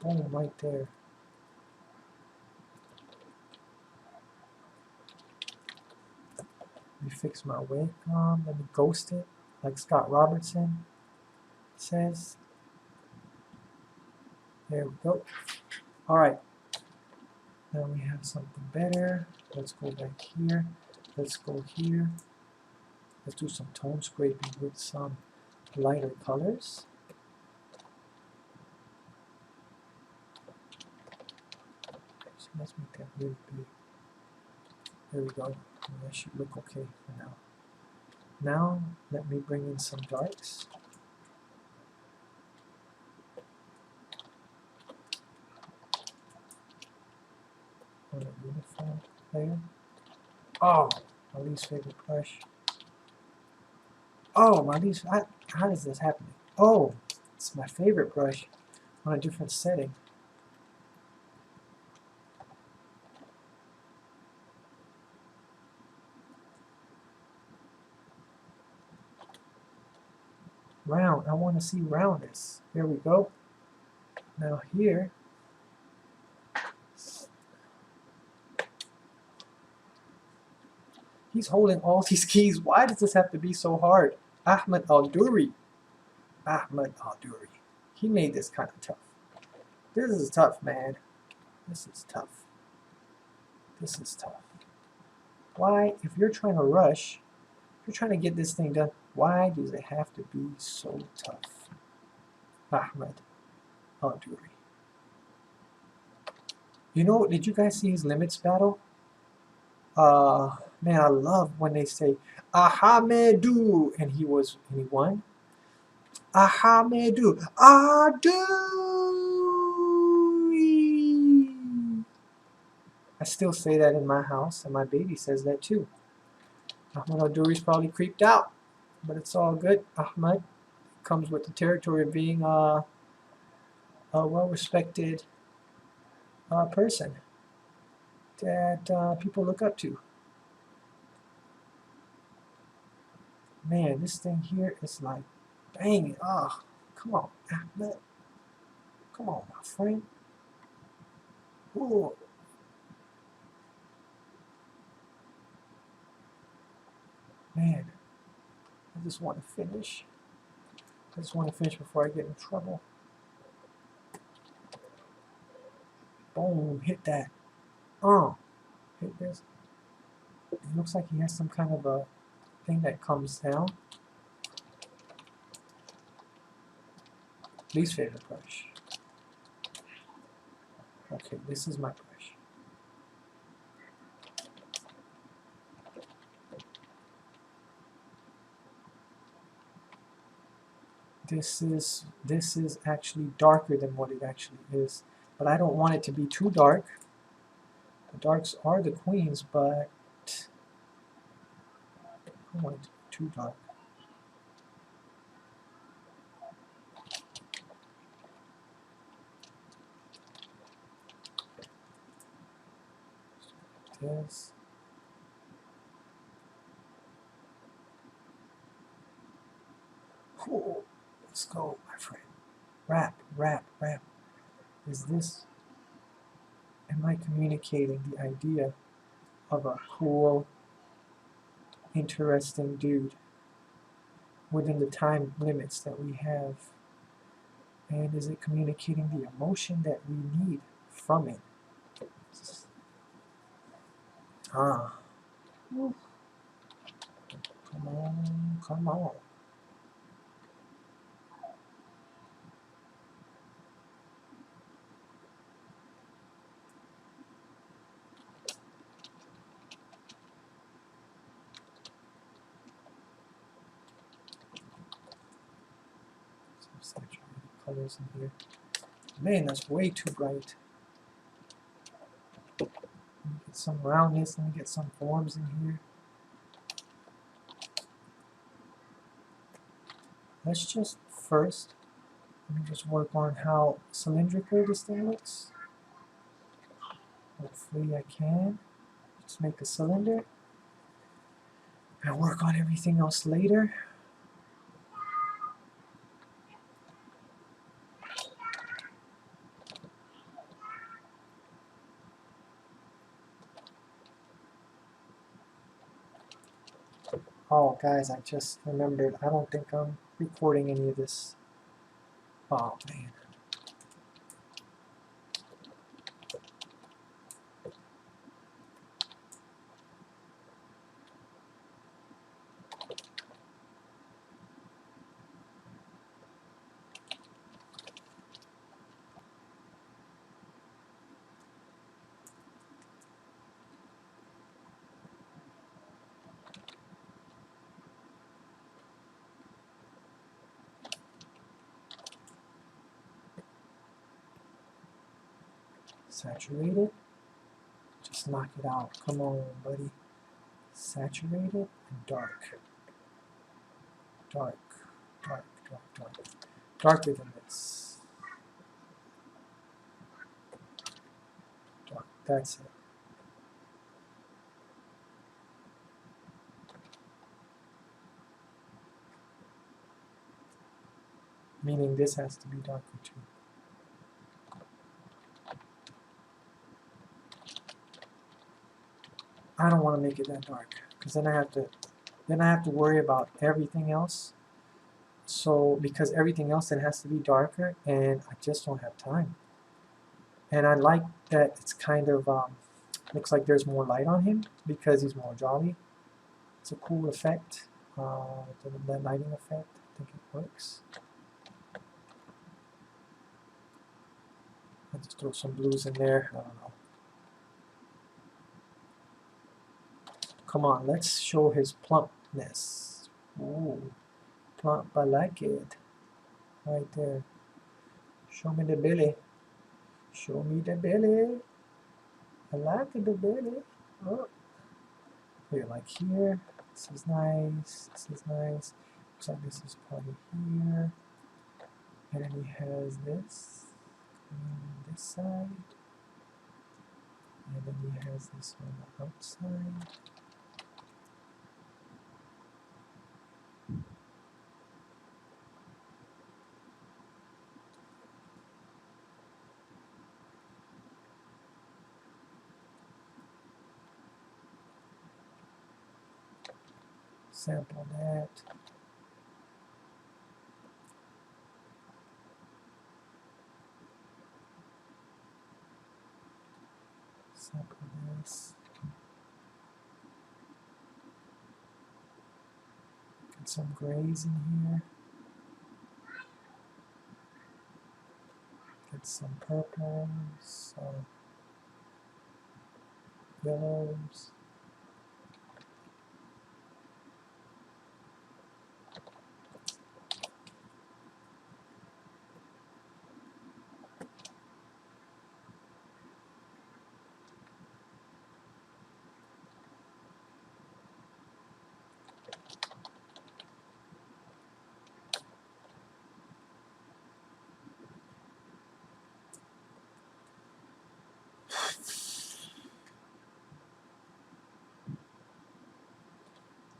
boom right there. Let me fix my wig. Let me ghost it, like Scott Robertson says. There we go. All right. Now we have something better. Let's go back here. Let's go here. Let's do some tone scraping with some lighter colors. So let's make that really big. There we go. That should look okay for now. Now let me bring in some darks. On a uniform layer. Oh, my least favorite brush. Oh, my least. How does this happen? Oh, it's my favorite brush on a different setting. Round. I want to see roundness. There we go. Now here. He's holding all these keys. Why does this have to be so hard? Ahmed Aldoori. Ahmed Aldoori. He made this kind of tough. This is tough, man. This is tough. This is tough. Why, if you're trying to rush, if you're trying to get this thing done, why does it have to be so tough? Ahmed Aldoori. You know, did you guys see his limits battle? Man, I love when they say Ahmedu, and he won. Ahmedu, Adu. I still say that in my house, and my baby says that too. Ahmed Aldoori's probably creeped out, but it's all good. Ahmed comes with the territory of being a well-respected person that people look up to. Man, this thing here is like banging. Ah, come on, Ahmed. Come on, my friend. Ooh. Man, I just want to finish. I just want to finish before I get in trouble. Boom, hit that. Hit this. It looks like he has some kind of a thing that comes down. Least favorite brush. Okay, this is my brush. This is actually darker than what it actually is, but I don't want it to be too dark. The darks are the queens, but I don't want it to be too dark. This. Cool. Let's go, my friend. Rap, rap, rap. Is this, am I communicating the idea of a cool, interesting dude within the time limits that we have? And is it communicating the emotion that we need from it? Ah. Come on, come on. Some saturated colors in here. Man, that's way too bright. Let me get some roundness, let me get some forms in here. Let's just first, let me just work on how cylindrical this thing looks. Hopefully I can. Just make a cylinder. I'll work on everything else later. Oh, guys, I just remembered. I don't think I'm recording any of this. Oh, man. Saturated. Just knock it out. Come on, buddy. Saturated and dark. Dark, dark, dark, dark. Darker than this. Dark. That's it. Meaning this has to be darker too. I don't want to make it that dark because then I have to worry about everything else. So because everything else then has to be darker, and I just don't have time. And I like that it's kind of looks like there's more light on him because he's more jolly. It's a cool effect. The lighting effect, I think it works. I'll just throw some blues in there. I don't know. Come on, let's show his plumpness. Ooh, plump, I like it. Right there. Show me the belly. Show me the belly. I like it a bit. Oh. Here, like here. This is nice. This is nice. Looks like this is probably here. And then he has this on this side. And then he has this on the outside. Sample that. Sample this. Get some grays in here. Get some purples, some yellows.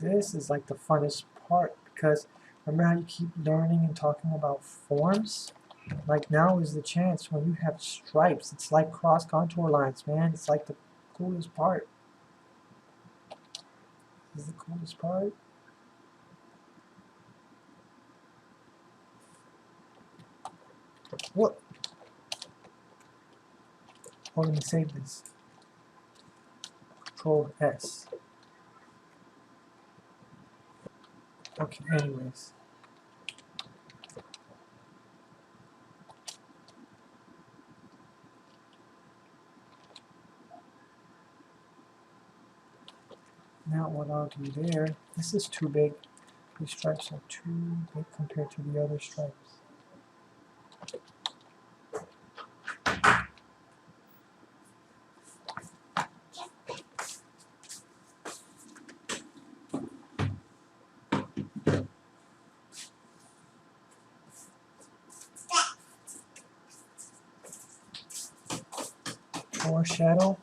This is like the funnest part because remember how you keep learning and talking about forms? Like now is the chance when you have stripes. It's like cross contour lines, man. It's like the coolest part. This is the coolest part. Look. Oh, let me save this. Control S. Okay, anyways. Now what I'll do there, this is too big. These stripes are too big compared to the other stripes. More shadow.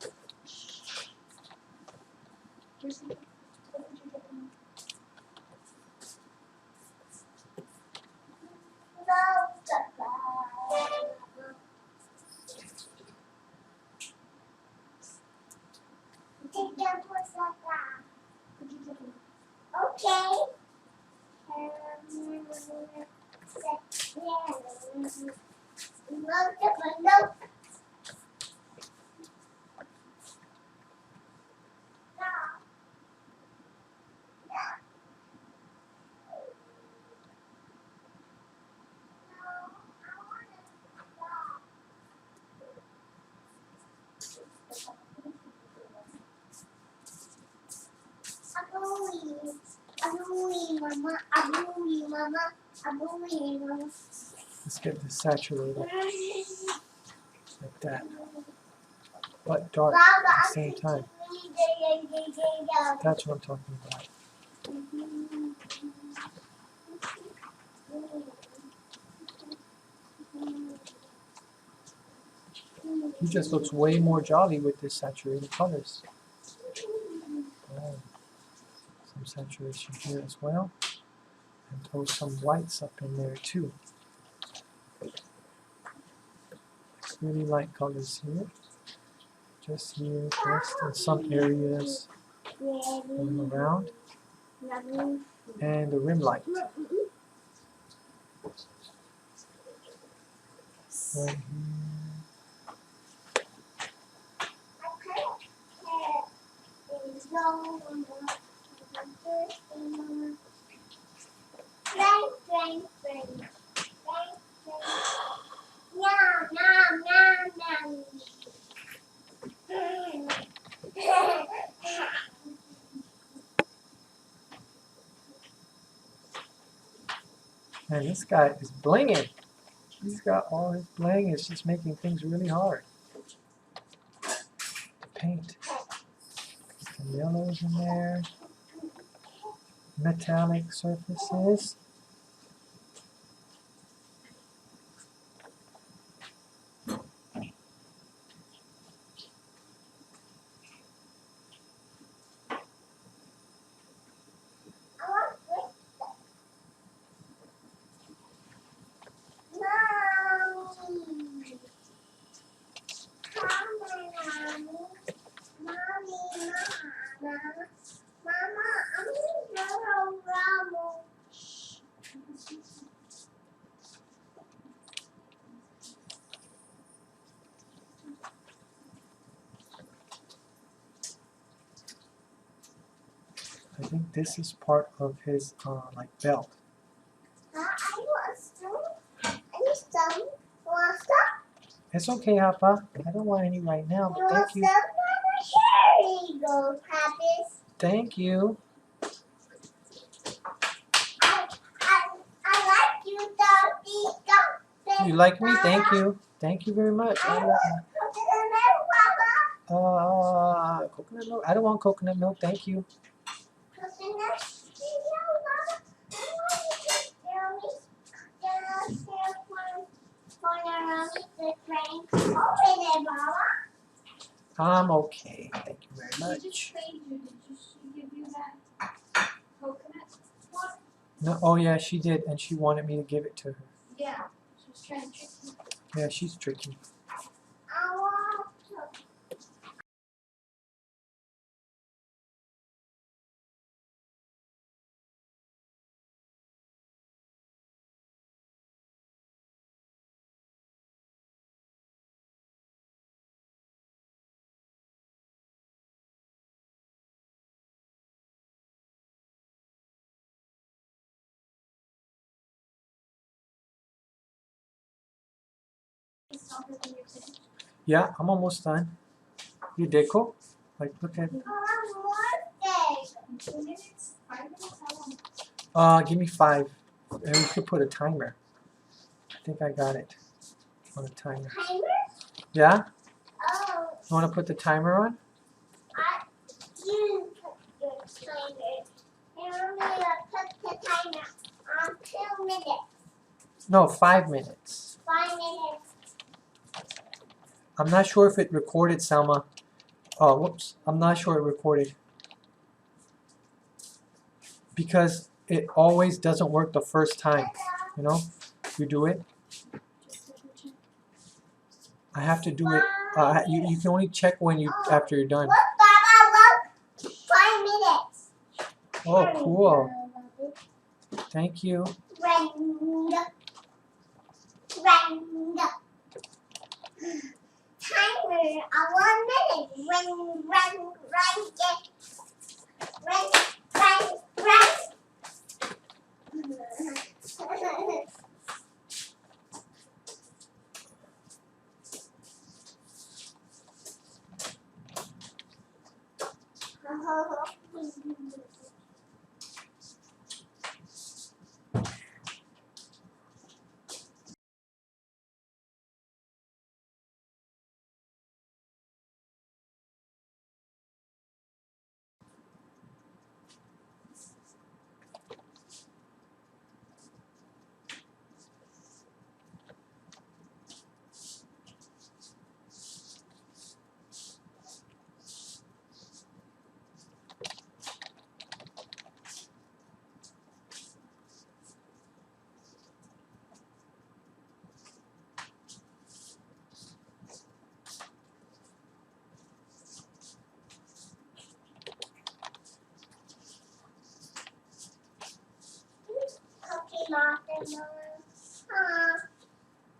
Let's get this saturated like that, but dark at the same time. That's what I'm talking about. He just looks way more jolly with this saturated colors. Oh, some saturation here as well. And throw some whites up in there too. Really light colors here. Just here, just in some areas around. And the rim light. Right here. Man, this guy is blinging. He's got all his bling. It's just making things really hard. The paint. Some yellows in there. Metallic surfaces. I think this is part of his like belt. It's okay, Papa. I don't want any right now, but thank you. Here you go, Pappy. Thank you. I like you, Daddy. You like me? Thank you. Thank you very much. I love you. Coconut milk? I don't want coconut milk. Thank you. I'm okay. Thank you very much. Did she give you that coconut one? No, oh yeah, she did, and she wanted me to give it to her. Yeah, she was trying to trick you. Yeah, she's tricky. Yeah, I'm almost done. You deco? Like, look at. 2 minutes? 5 minutes? How long? Give me 5. And we could put a timer. I think I got it on a timer. Yeah? Oh, You want to put the timer on? you put your timer. And I'm gonna put the timer on 2 minutes. No, 5 minutes. 5 minutes. I'm not sure if it recorded, Selma. Oh, whoops. I'm not sure it recorded. Because it always doesn't work the first time. You know? You do it. I have to do it. You can only check when you after you're done. Look, Baba, look. 5 minutes. Oh, cool. Thank you. Run. Timer on 1 minute. Run. Cookie Monster, Mama.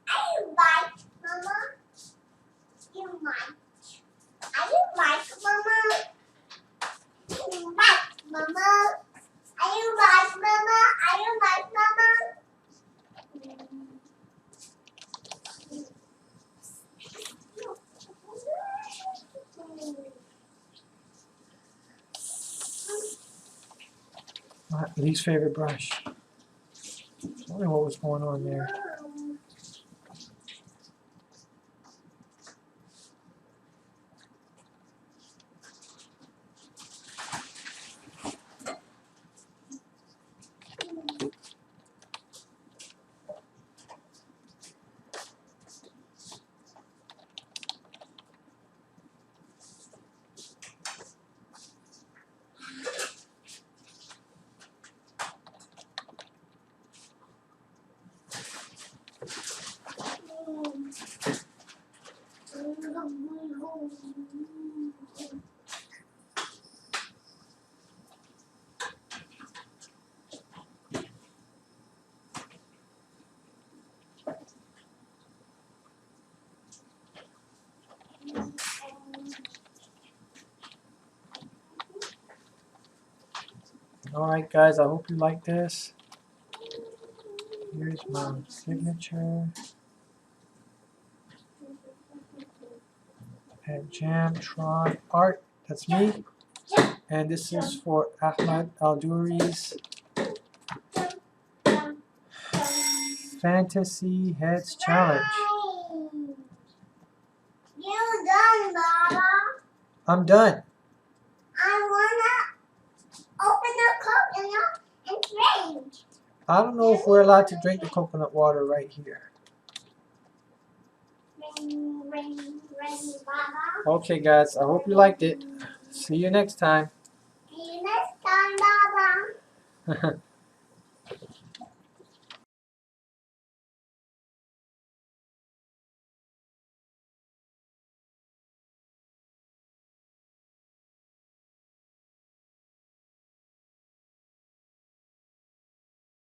Are you like, Mama? You like. Are you like, Mama? You like, Mama? Are you like, Mama? Are you like, Mama? My least favorite brush. I wonder what was going on there. Alright guys, I hope you like this. Here's my signature. And Jamtron Art, that's me. And this is for Ahmed Aldoori's Fantasy Heads Challenge. You done, Baba? I'm done. I wanna open the coconut and drink. I don't know if we're allowed to drink the coconut water right here. Ring, ring, ring, Baba. Okay guys, I hope you liked it. See you next time. See you next time, Baba.